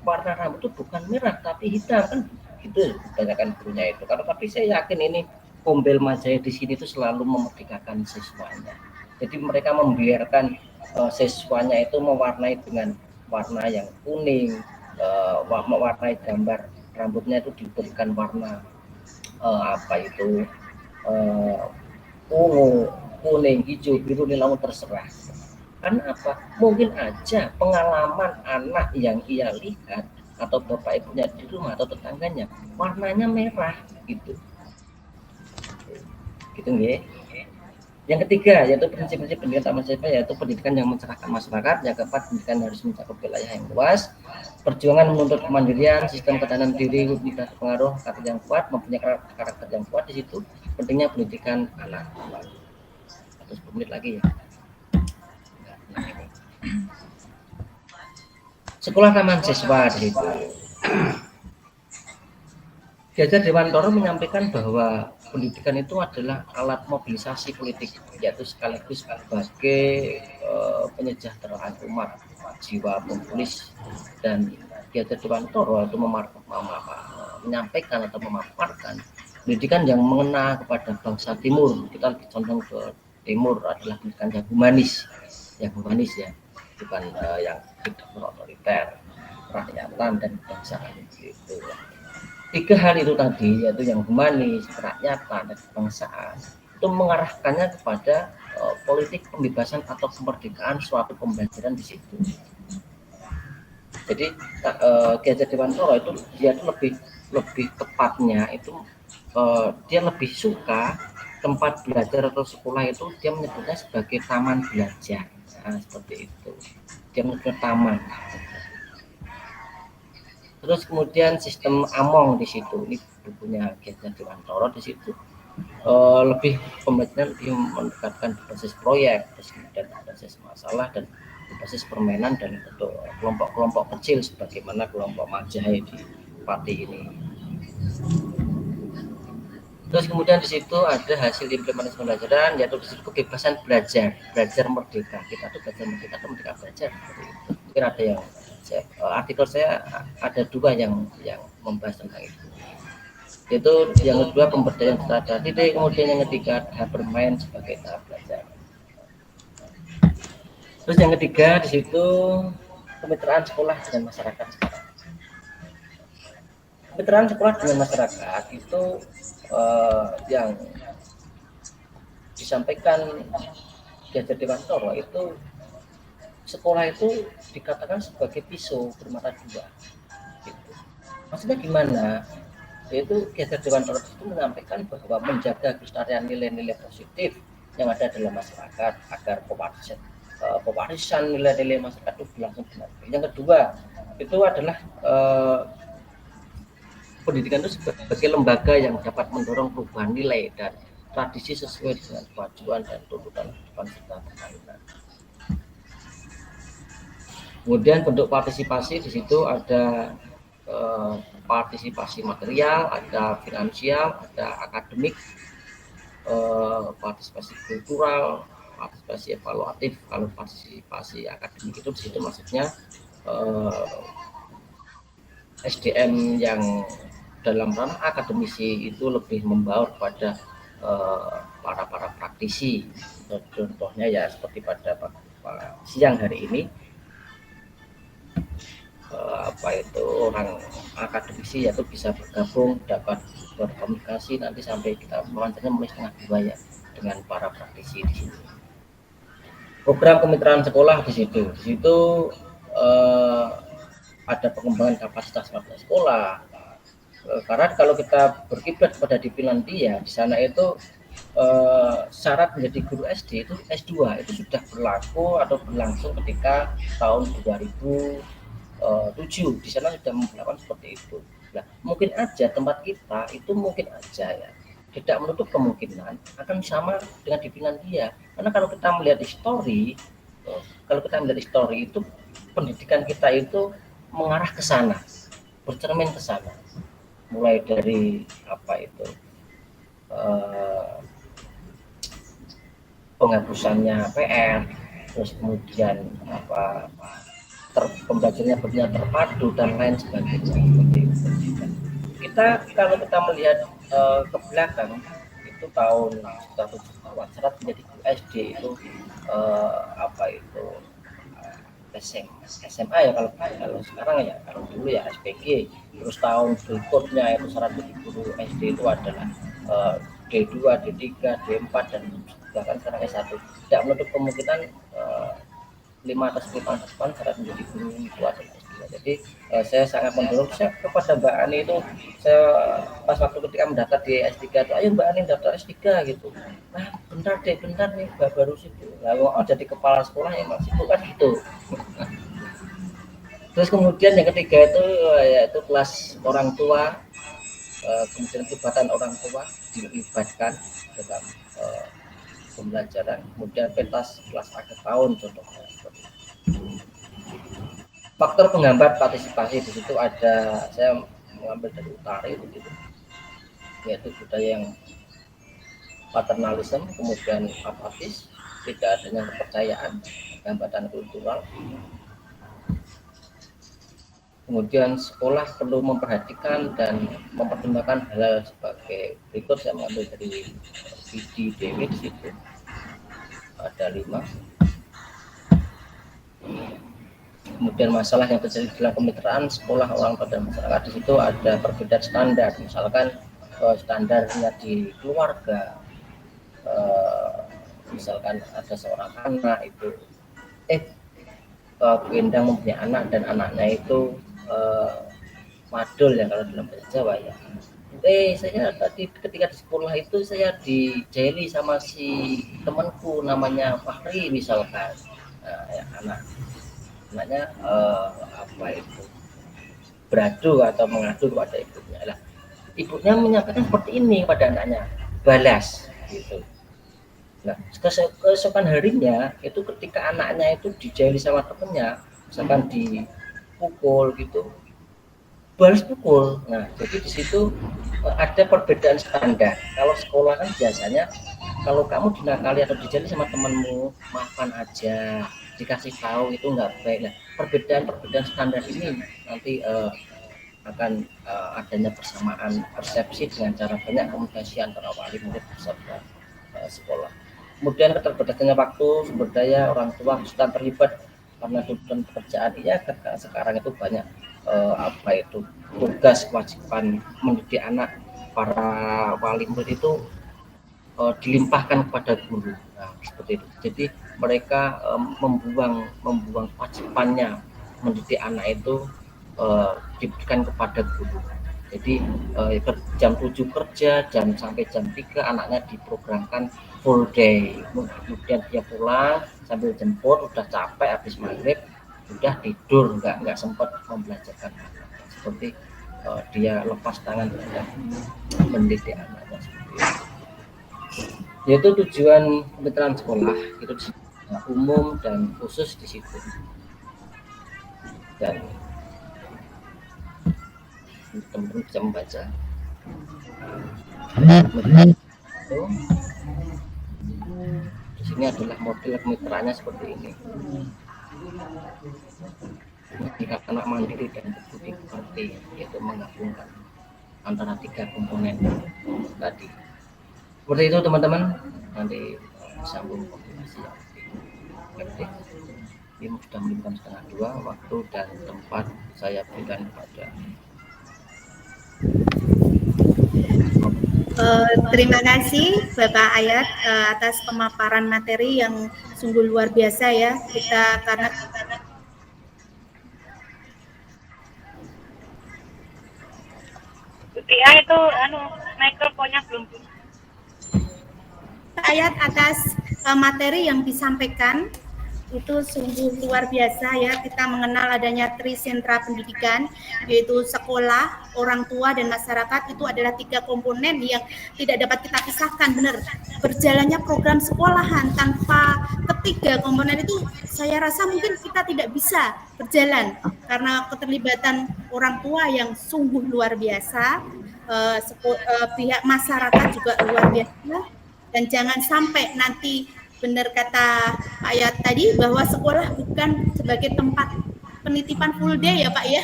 Warna rambut itu bukan merah tapi hitam, kan gitu kebanyakan gurunya itu. Tapi saya yakin ini Kombel Majaya di sini itu selalu memerdekakan siswanya. Jadi mereka membiarkan siswanya itu mewarnai dengan warna yang kuning, mewarnai gambar rambutnya itu diberikan warna ungu, kuning, hijau, biru, nilai terserah. Karena apa? Mungkin aja pengalaman anak yang ia lihat atau bapak ibunya di rumah atau tetangganya warnanya merah gitu nggih. Yang ketiga yaitu prinsip-prinsip pendidikan mahasiswa, yaitu pendidikan yang mencerahkan masyarakat. Yang keempat, pendidikan harus mencakup wilayah yang luas. Perjuangan menuntut kemandirian, sistem ketahanan diri, mudah terpengaruh, karakter yang kuat, mempunyai karakter yang kuat di situ. Pentingnya pendidikan anak. Atau 10 menit lagi ya. Sekolah taman siswa di situ. Ki Hajar Dewantara menyampaikan bahwa pendidikan itu adalah alat mobilisasi politik, yaitu sekaligus sebagai penyejahteraan umat, jiwa populis. Dan Ki Hajar Dewantara itu menyampaikan atau memaparkan pendidikan yang mengena kepada bangsa Timur. Kita lebih condong ke Timur adalah pendidikan yang humanis ya, bukan yang tidak otoriter, kerakyatan dan kebangsaan gitu. 3 hal itu tadi, yaitu yang humanis, kerakyatan, dan kebangsaan, itu mengarahkannya kepada politik pembebasan atau kemerdekaan suatu pembelajaran di situ. Jadi Ki Hajar Dewantara itu dia itu lebih tepatnya itu dia lebih suka tempat belajar atau sekolah itu dia menyebutnya sebagai taman belajar. seperti itu. Dia menuju taman. Terus kemudian sistem Among di situ, ini bukunya Gajah Dewantara di situ. Lebih pembelajaran lebih mendekatkan basis proyek, terus kemudian basis masalah dan basis permainan dan bentuk kelompok-kelompok kecil sebagaimana kelompok Majahe di Pati ini. Terus kemudian di situ ada hasil implementasi pembelajaran, yaitu di situ kebebasan belajar merdeka. Kita tuh belajar merdeka atau merdeka belajar. Mungkin ada yang artikel saya ada 2 yang membahas tentang itu. Itu yang kedua pemberdayaan secara didik, kemudian yang ketiga tahap bermain sebagai tahap belajar. Terus yang ketiga di situ kemitraan sekolah dengan masyarakat sekarang. Kemitraan sekolah dengan masyarakat itu yang disampaikan Gajah Dewantara itu sekolah itu dikatakan sebagai pisau bermata 2. Gitu. Maksudnya gimana? Yaitu Gajah Dewantara itu menyampaikan bahwa menjaga kelestarian nilai-nilai positif yang ada dalam masyarakat agar pewarisan nilai-nilai masyarakat itu berlangsung benar. Yang kedua itu adalah pendidikan itu sebagai lembaga yang dapat mendorong perubahan nilai dan tradisi sesuai dengan kemajuan dan tuntutan kehidupan serta pembangunan. Kemudian bentuk partisipasi di situ ada partisipasi material, ada finansial, ada akademik, partisipasi kultural, partisipasi evaluatif. Kalau partisipasi akademik itu di situ maksudnya SDM yang dalam ranah akademisi itu lebih membaur pada para praktisi. Contohnya ya seperti pada siang hari ini orang akademisi yaitu bisa bergabung, dapat berkomunikasi nanti sampai kita wawancaranya mulai 1:30 ya dengan para praktisi di sini. Program kemitraan sekolah di situ ada pengembangan kapasitas warga sekolah. Karena kalau kita berkiblat pada di Finlandia, di sana itu syarat menjadi guru SD itu S2 itu sudah berlaku atau berlangsung ketika tahun 2007. Di sana sudah memperlakukan seperti itu. Nah, mungkin aja tempat kita itu mungkin aja ya tidak menutup kemungkinan akan sama dengan di Finlandia. Karena kalau kita melihat histori, itu pendidikan kita itu mengarah ke sana, bercermin ke sana. Mulai dari penghapusannya PR, terus kemudian pembelajarannya berjalan terpadu dan lain sebagainya. Kalau kita melihat ke belakang itu tahun 70-an syarat menjadi SD itu SMA ya kalau sekarang ya, kalau dulu ya SPG. Terus tahun berikutnya itu syarat menjadi guru SD itu adalah D2, D3, D4 dan bahkan sekarang S1. Tidak menutup kemungkinan 5 atau 10 tahun depan syarat menjadi guru itu adalah S2. Jadi saya sangat mendorong kepada Mbak Ani itu, saya pas waktu ketika mendaftar di S3 itu, ayo Mbak Ani daftar S3 gitu. Nah bentar nih baru situ. Lalu jadi kepala sekolah yang masih bukan gitu. Terus kemudian yang ketiga itu yaitu kelas orang tua, kemudian keterlibatan orang tua dilibatkan dalam pembelajaran. Kemudian pentas kelas akhir tahun contohnya. Faktor penghambat partisipasi di situ ada, saya mengambil dari Utari itu, yaitu budaya yang paternalisme, kemudian apatis, tidak adanya kepercayaan, hambatan kultural. Kemudian sekolah perlu memperhatikan dan mempertimbangkan hal sebagai berikut. Saya mengambil dari PD Dewi di situ ada 5. Kemudian masalah yang terjadi dalam kemitraan sekolah orang tua dan masyarakat di situ ada perbedaan standar. Misalkan standarnya di keluarga, misalkan ada seorang anak itu Bu Endang mempunyai anak dan anaknya itu madul ya kalau dalam bahasa Jawa ya. Saya tadi ketika di sekolah itu saya dijahili sama si temanku namanya Fahri misalkan. ya, anaknya apa itu beradu atau mengadu kepada ibunya. Lah, ibunya menyampaikan seperti ini kepada anaknya, balas gitu. Nah, keesokan harinya itu ketika anaknya itu dijahili sama temennya, misalkan dipukul gitu, balas pukul. Nah, jadi di situ ada perbedaan standar. Kalau sekolah kan biasanya kalau kamu dinakali atau dijahili sama temanmu, maafkan aja, dikasih tahu itu nggak baik. Nah, perbedaan standar ini nanti akan adanya persamaan persepsi dengan cara banyak komunikasi antara wali murid beserta sekolah. Kemudian keterbatasannya waktu, sumber daya, orang tua sudah terlibat karena tuntutan pekerjaan. Iya, sekarang itu banyak apa itu tugas kewajiban mendidik anak para wali murid itu dilimpahkan kepada guru. Nah, seperti itu. Jadi mereka membuang kewajibannya mendidik anak itu diberikan kepada guru. Jadi jam 7 kerja, sampai jam 3 anaknya diprogramkan full day. Kemudian dia pulang sambil jemput, udah capek habis maghrib, udah tidur, nggak sempat membelajarkan anak. Seperti dia lepas tangan terhadap mendidik anaknya seperti itu. Yaitu tujuan kemitraan sekolah itu umum dan khusus di situ. Dan teman-teman bisa membaca. Di sini adalah model kemitraannya seperti ini. Jika anak mandiri dan berbudi pekerti, yaitu menggabungkan antara 3 komponen tadi. Seperti itu teman-teman. Nanti sambung kombinasi yang lebih. Ini sudah menunjukkan 1:30 waktu dan tempat saya berikan kepada. Terima kasih Bapak Ayat atas pemaparan materi yang sungguh luar biasa ya. Karena itu mikrofonnya belum. Ayat atas materi yang disampaikan itu sungguh luar biasa ya. Kita mengenal adanya trisentra pendidikan, yaitu sekolah, orang tua, dan masyarakat. Itu adalah 3 komponen yang tidak dapat kita pisahkan. Benar, berjalannya program sekolahan tanpa ketiga komponen itu saya rasa mungkin kita tidak bisa berjalan, karena keterlibatan orang tua yang sungguh luar biasa, pihak masyarakat juga luar biasa. Dan jangan sampai nanti benar kata Pak Ayat tadi bahwa sekolah bukan sebagai tempat penitipan full day ya Pak ya.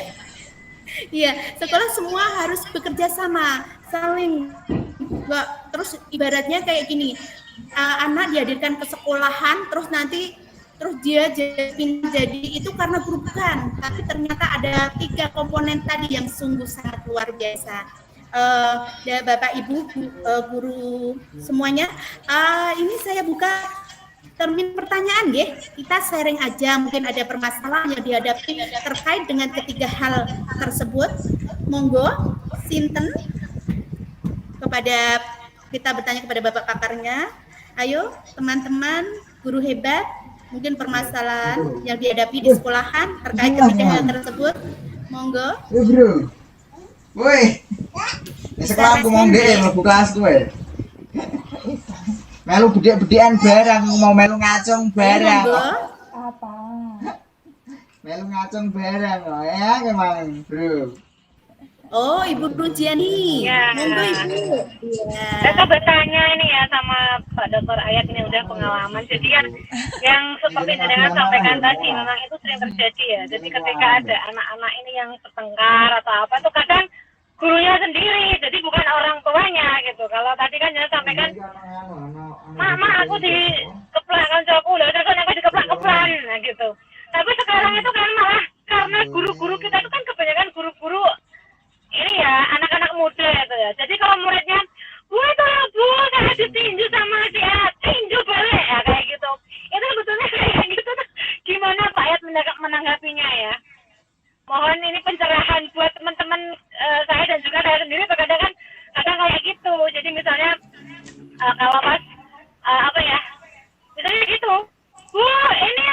Iya, sekolah semua harus bekerja sama, saling. Terus ibaratnya kayak gini, anak dihadirkan ke sekolahan, terus dia jadi itu karena guru bukan, tapi ternyata ada 3 komponen tadi yang sungguh sangat luar biasa. Ya Bapak Ibu guru semuanya, ini saya buka termin pertanyaan ya. Kita sharing aja, mungkin ada permasalahan yang dihadapi terkait dengan ketiga hal tersebut. Monggo sinten kita bertanya kepada Bapak pakarnya. Ayo teman-teman guru hebat, mungkin permasalahan yang dihadapi di sekolahan terkait ketiga hal tersebut. Monggo. Bro. Woi. Sekolah aku mau ndek mlebu kelas kowe. Melu bedek-bedekan barang, mau melu ngacung barang. Apa? Melu ngacung barang kok ya kemang, Bro. Oh, Ibu Rujiani. Ya. Monggo Ibu. Ya. Saya bertanya ini ya sama Pak Dr. Ayat, ini udah pengalaman. Jadi yang seperti jenengan sampaikan tadi memang itu sering terjadi ya. Jadi ketika ada anak-anak ini yang bertengkar atau apa, itu kadang gurunya sendiri, jadi bukan orang tuanya gitu. Kalau tadi kan jenengan sampaikan, Mak, aku dikeplak kan cowokku, terus aku dikeplak-keplak, nah gitu. Tapi sekarang itu kan malah karena guru-guru kita itu kan kebanyakan guru-guru ini ya, anak-anak muda itu ya. Jadi kalau muridnya, wah tolong Bu, saya ditinju sama dia, tinju balik ya kayak gitu. Itu sebetulnya kayak gitu tuh, gimana Pak Ayat menanggapinya ya? Mohon ini pencerahan buat teman-teman saya dan juga saya sendiri, kadang kayak gitu. Jadi misalnya kalau pas misalnya gitu, wah ini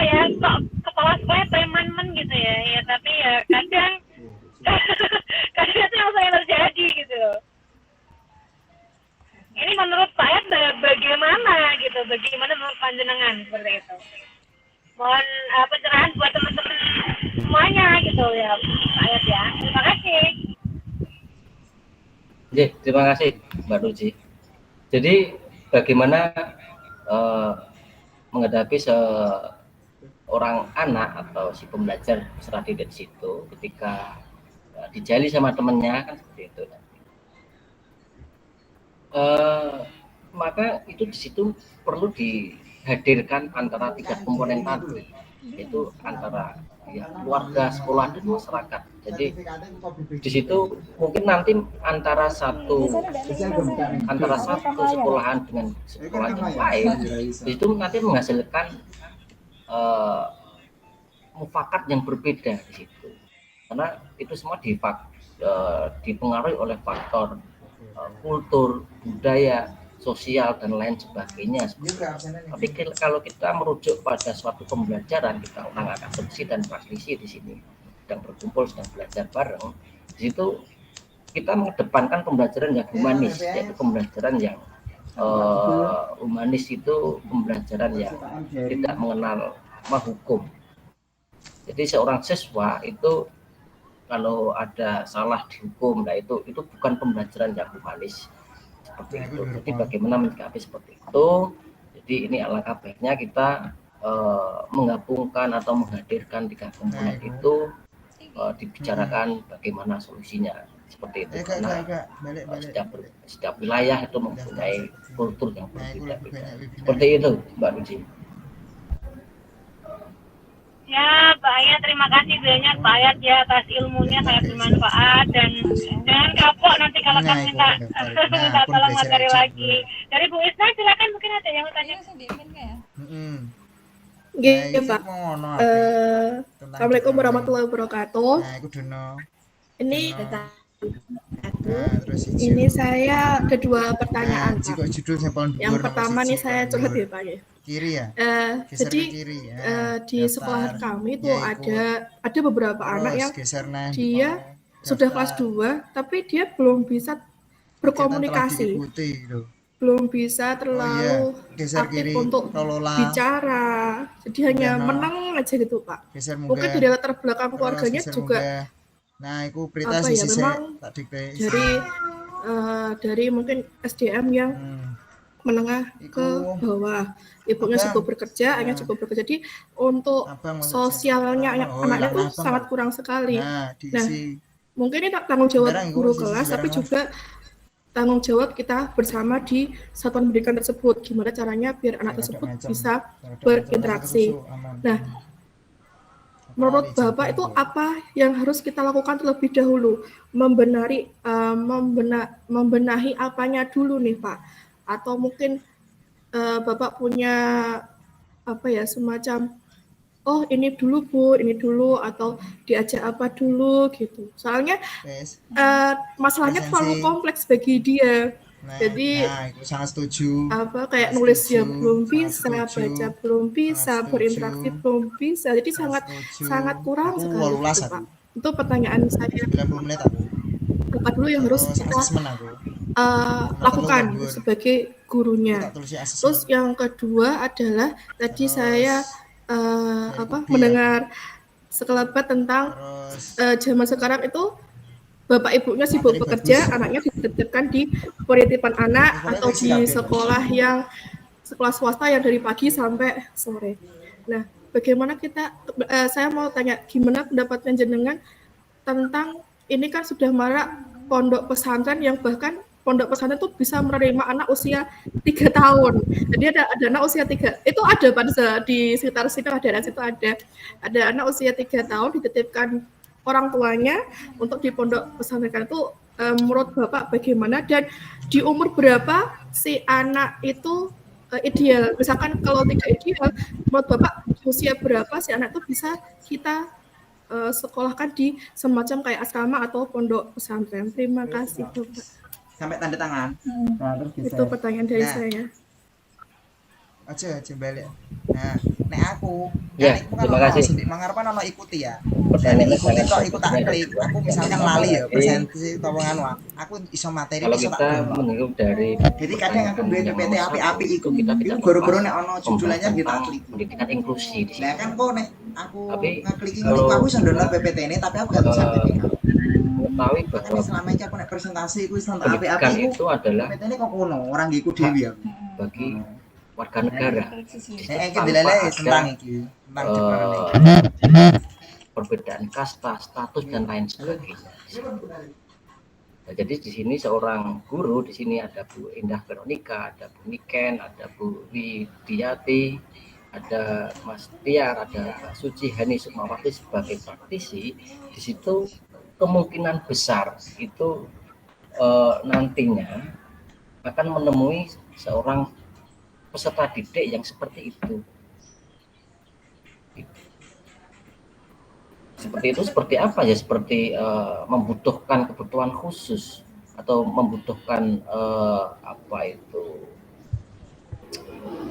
ya, kok kepala sekolah preman gitu ya. Ya tapi ya kadang kadang itu yang sering terjadi gitu loh. Ini menurut saya bagaimana gitu, bagaimana menurut panjenengan seperti itu. Mohon pencerahan buat teman-teman semuanya gitu ya, Pak ya. Terima kasih. Terima kasih Mbak Ruji. Jadi bagaimana menghadapi seorang anak atau si pembelajar peserta didik di situ ketika dijali sama temennya kan seperti itu. Maka itu di situ perlu dihadirkan antara 3 komponen tadi, yaitu antara ya, keluarga, sekolah, dan masyarakat. Jadi di situ mungkin nanti antara satu sekolahan dengan sekolah yang lain, di situ nanti menghasilkan mufakat yang berbeda di situ, karena itu semua dipengaruhi oleh faktor kultur, budaya, sosial, dan lain sebagainya. Tapi kalau kita merujuk pada suatu pembelajaran, kita orang akademisi dan praktisi di sini sedang berkumpul, sedang belajar bareng, di situ kita mengedepankan pembelajaran yang humanis, yaitu pembelajaran yang humanis itu pembelajaran yang tidak mengenal hukum. Jadi seorang siswa itu kalau ada salah dihukum, nah itu bukan pembelajaran yang humanis seperti itu. Jadi bagaimana menyikapi seperti itu. Jadi ini alangkah baiknya kita menggabungkan atau menghadirkan 3 komponen itu, dibicarakan bagaimana solusinya seperti itu. Karena setiap wilayah itu mempunyai kultur yang berbeda-beda. Seperti itu, Mbak Ruji. Ya, Pak Ayat, terima kasih banyak Pak Ayat ya atas ilmunya, sangat bermanfaat, dan jangan kapok nanti kalau kami minta tolong materi lagi. Dari Bu Isna silakan, mungkin ada yang mau tanya. Gini Pak, Assalamualaikum warahmatullahi wabarakatuh. Ini ini saya ada 2 pertanyaan Pak. Yang pertama nih saya curhat ya Pak ya. Kiri ya? Jadi di sekolah kami tuh ada beberapa anak yang dia sudah kelas 2 tapi dia belum bisa berkomunikasi, belum bisa terlalu aktif untuk bicara, jadi hanya menang aja gitu Pak. Mungkin di latar belakang keluarganya juga apa ya, memang dari mungkin SDM yang menengah ke bawah, ibunya cukup bekerja, ayahnya cukup bekerja, jadi untuk sosialnya anaknya tuh sangat kurang sekali. Nah, mungkin ini tanggung jawab guru kelas, tapi juga tanggung jawab kita bersama di satuan pendidikan tersebut, gimana caranya biar anak tersebut bisa berinteraksi. Nah, menurut Bapak itu apa yang harus kita lakukan terlebih dahulu? Membenahi apanya dulu nih Pak? Atau mungkin Bapak punya apa ya, semacam ini dulu Bu, ini dulu, atau diajak apa dulu gitu. Soalnya masalahnya terlalu kompleks bagi dia. Jadi sangat setuju. Kayak nulis ya belum bisa, baca belum bisa, berinteraksi belum bisa. Jadi sangat kurang sekali gitu, Pak. Itu pertanyaan saya. 90 menit aku. Apa dulu yang harus kita lakukan sebagai gurunya. Terus yang kedua adalah tadi saya mendengar sekelebat tentang zaman sekarang itu bapak ibunya sibuk bekerja, anaknya dititipkan di penitipan anak atau di sekolah swasta yang dari pagi sampai sore. Nah, bagaimana saya mau tanya, gimana pendapatnya jenengan tentang ini kan sudah marak pondok pesantren yang bahkan pondok pesantren itu bisa menerima anak usia 3 tahun. Jadi ada anak usia 3, itu ada pada di sekitar situ ada anak usia 3 tahun dititipkan orang tuanya untuk di pondok pesantren itu. Menurut Bapak bagaimana, dan di umur berapa si anak itu ideal? Misalkan kalau tidak ideal, menurut Bapak usia berapa si anak itu bisa kita sekolahkan di semacam kayak asrama atau pondok pesantren? Terima kasih Bapak. Sampai tanda tangan. Itu pertanyaan dari saya. Aja balik. Nah, nek aku Ya, kan iku kan terima ono kasih. sing mangarepan ono ikuti ya. Pertanyaannya Ikuti sangat kok ikut tak penting. klik. Aku misalkan lali ya presentasi utawa nganu. Aku iso materi Kalau iso tak kita download. mengikuti dari Jadi kadang aku duwe yang PPT nomor api-api satu, iku. kita Iku tidak goro-goro lepas nek ono membahas judulnya kita tentang klik. pendidikan inklusi di Nah sini. kan kok nek aku Tapi ngeklik kalau ngono aku iso download PPT ini tapi aku gak ada sertifikat. mengetahui bahwa Makanya selama ini aku nek presentasi iku iso tak pendidikan api-api iku itu adalah PPT ini kok kono, orang ngikut dewi aku. bagi warga negara. Iki dileleh tentang iki, tentang Jepang Perbedaan kasta, status dan lain sebagainya. Nah, jadi di sini seorang guru, di sini ada Bu Indah Veronica, ada Bu Niken, ada Bu Widiati, ada Mas Tiar, ada Suci Hani Sukmawati sebagai praktisi. Di situ kemungkinan besar itu nantinya akan menemui seorang peserta didik yang seperti itu. Seperti itu seperti apa ya? Seperti membutuhkan kebutuhan khusus atau membutuhkan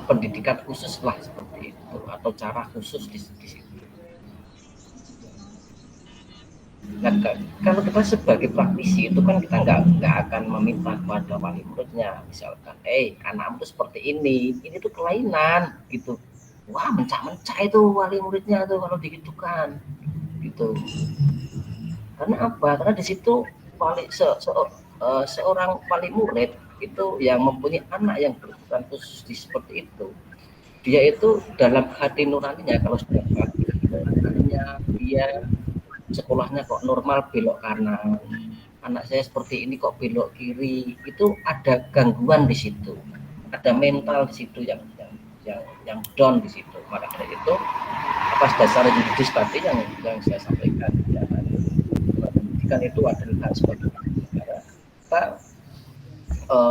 pendidikan khusus lah seperti itu atau cara khusus di situ. Nah, kalau kita sebagai praktisi itu kan kita nggak akan meminta kepada wali muridnya misalkan, anakmu tuh seperti ini tuh kelainan gitu. Wah, mencak-mencak itu wali muridnya tuh kalau digitukan gitu. Karena apa? Karena di situ seorang wali murid itu yang mempunyai anak yang berkebutuhan khusus seperti itu, dia itu dalam hati nuraninya kalau sudah hati nuraninya dia sekolahnya kok normal belok kanan, anak saya seperti ini kok belok kiri, itu ada gangguan di situ, ada mental di situ yang down di situ. Maka dari itu atas dasar yuridis tadi yang saya sampaikan, pendidikan itu adalah sebagai negara. Kita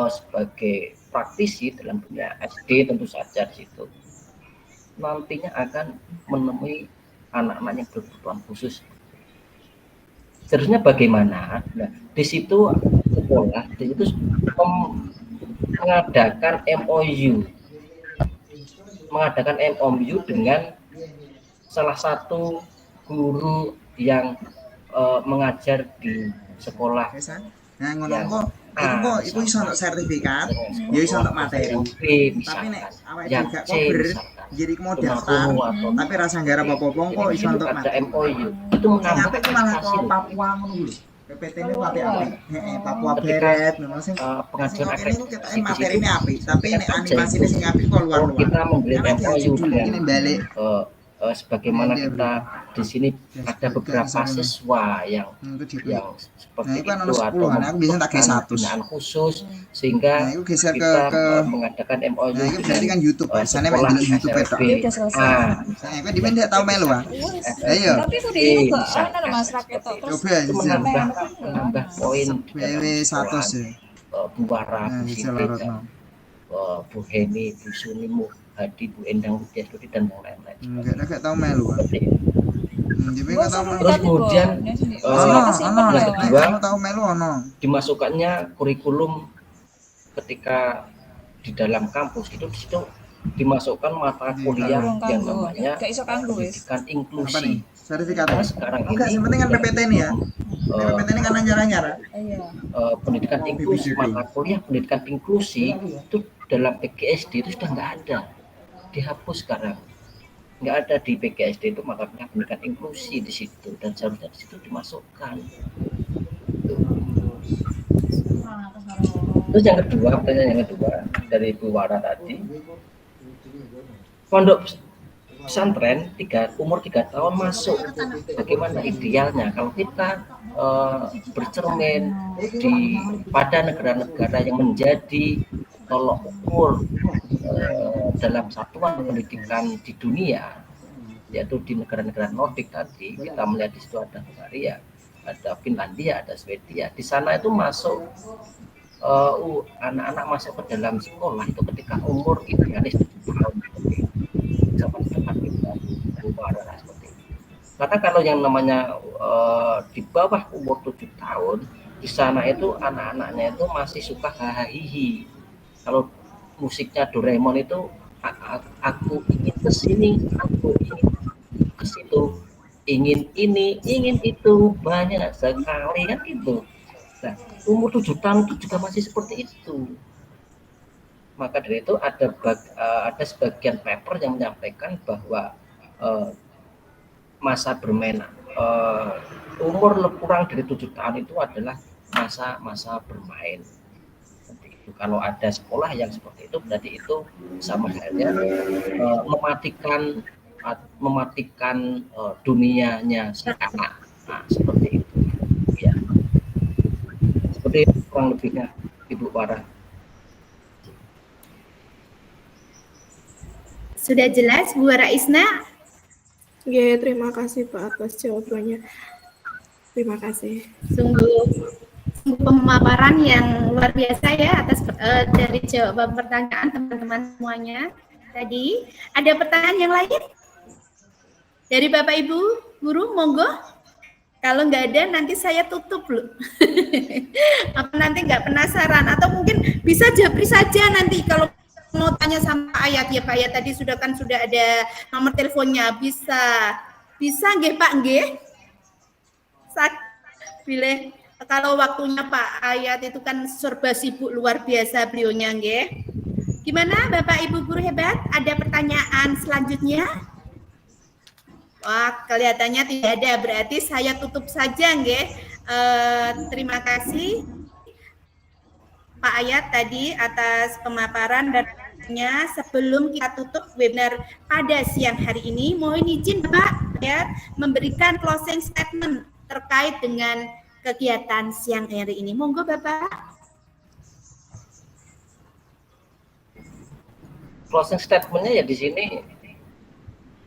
sebagai praktisi dalam dunia SD tentu saja di situ nantinya akan menemui anak-anak yang berkebutuhan khusus. Seharusnya bagaimana? Nah, di situ sekolah di situ mengadakan MOU dengan salah satu guru yang mengajar di sekolah. Nah, ngono kok iku iso untuk sertifikat, ya iso untuk materi. Tapi nek awake juga kober jadi modal tapi rasa nggarap apa-apa kok iso untuk materi. MOU itu menambah malah ke Papua ngono lho. PPT ini api-api. Papua beret memang sing pengajian ini kita materinya api, tapi nek animasinya sing api kok luar-luar. Kita membeli MOU ini balik sebagaimana kita di sini ada beberapa siswa yang seperti kan itu atau aku bisa tak pembinaan khusus sehingga kita mengadakan MOU itu berarti kan YouTube sana main di YouTube itu saya kan dimana tidak tahu melu ayo tapi udah ini kok ana Mas Raket terus itu menambah poin satu sih Bu Wara, Bu Siti, Bu Heni, Bu Suni, Hadi, Bu Endang, Bu Tiasudi dan yang lain-lain. Enggak tahu melu. Terus kemudian tahu melu ono. Dimasukkannya kurikulum ketika di dalam kampus itu di situ dimasukkan mata kuliah yang namanya pendidikan inklusi. Sertifikat. Karena sekarang enggak, yang penting kan PPT ini ya. PPT ini kan nyara-nyara. Pendidikan inklusi, mata kuliah pendidikan inklusi itu dalam PGSD itu sudah nggak ada, dihapus sekarang. Nggak ada di PGSD itu mata kuliah pendidikan inklusi di situ, dan seharusnya di situ dimasukkan. Terus yang kedua, pertanyaan yang kedua dari Bu Wara tadi, pondok pesantren umur 3 tahun masuk, bagaimana idealnya kalau kita bercermin pada negara-negara yang menjadi tolok ukur dalam satuan pendidikan di dunia, yaitu di negara-negara Nordik tadi. Kita melihat di situ ada Hungaria, ada Finlandia, ada Swedia. Di sana itu masuk anak-anak masuk ke dalam sekolah itu ketika umur idealis 7 tahun seperti itu. Zaman depan kita seperti itu. Karena kalau yang namanya di bawah umur 7 tahun di sana itu anak-anaknya itu masih suka hahaha. Kalau musiknya Doraemon itu aku ingin ke sini, aku ingin ke situ, ingin ini, ingin itu, banyak sekali kan gitu. Nah, umur 7 tahun itu juga masih seperti itu. Maka dari itu ada sebagian paper yang menyampaikan bahwa masa bermain umur kurang dari 7 tahun itu adalah masa bermain. Kalau ada sekolah yang seperti itu, berarti itu sama halnya mematikan dunianya si anak. Nah, seperti itu. Ya. Seperti itu kurang lebihnya, Ibu Farah. Sudah jelas, Bu Raisna? Ya, terima kasih Pak atas jawabannya. Terima kasih. Sungguh pemaparan yang luar biasa ya atas dari jawaban pertanyaan teman-teman semuanya. Tadi ada pertanyaan yang lain dari Bapak Ibu guru, monggo. Kalau nggak ada nanti saya tutup loh. Apa nanti nggak penasaran atau mungkin bisa japri saja nanti kalau mau tanya sama Ayat ya Pak ya, tadi sudah ada nomor teleponnya, bisa nggih Pak nggih? Pilih kalau waktunya Pak Ayat itu kan serba sibuk luar biasa beliaunya nggih. Gimana Bapak Ibu guru hebat? Ada pertanyaan selanjutnya? Wah, kelihatannya tidak ada, berarti saya tutup saja nggih. Terima kasih Pak Ayat tadi atas pemaparan dan sebelum kita tutup webinar pada siang hari ini, mohon izin Pak Ayat memberikan closing statement terkait dengan kegiatan siang hari ini. Monggo Bapak. Closing statementnya ya di sini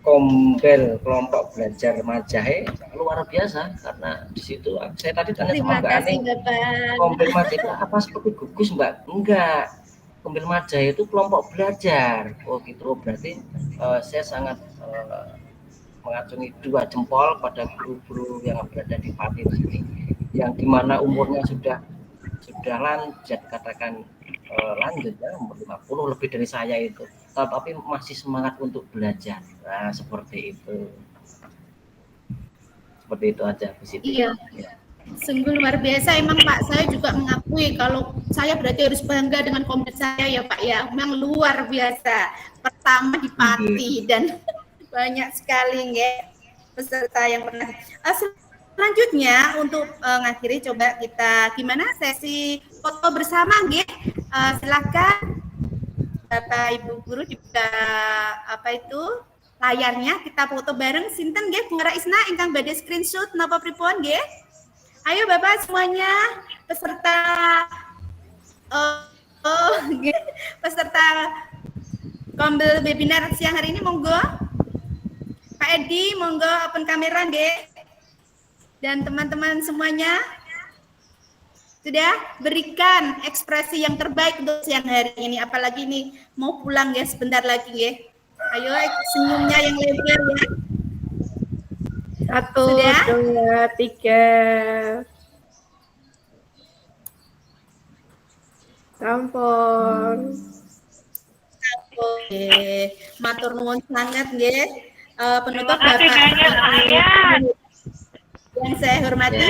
Kombel kelompok belajar Majahe luar biasa, karena di situ saya tadi tanya sama Mbak Ani, Kombel Majahe apa seperti gugus Mbak? Enggak. Kombel Majahe itu kelompok belajar. Oh gitu, berarti saya sangat mengacungi 2 jempol pada guru-guru yang berada di Pati di sini, yang dimana umurnya sudah lanjut, katakan lanjut ya, umur 50 lebih dari saya itu, tapi masih semangat untuk belajar. Nah, seperti itu aja. Iya. Sungguh luar biasa emang Pak, saya juga mengakui kalau saya berarti harus bangga dengan komunitas saya ya Pak ya, memang luar biasa. Pertama di Pati dan banyak sekali ya peserta yang pernah. Selanjutnya untuk mengakhiri coba kita gimana sesi foto bersama nggih. Silakan Bapak Ibu guru dibuka layarnya, kita foto bareng. Sinten nggih Bu Raisna ingkang badhe screenshot napa pripun nggih? Ayo Bapak semuanya peserta peserta Kombel webinar siang hari ini, monggo. Pak Edi monggo open kamera nggih. Dan teman-teman semuanya sudah berikan ekspresi yang terbaik untuk siang hari ini, apalagi ini mau pulang ya sebentar lagi ya. Ayo senyumnya yang lebar ya. 1, 2, 3. Sampun. Oke, matur nuwun sangat nggih. Penutup Terima kasih Bapak banyak Ayat. yang saya hormati.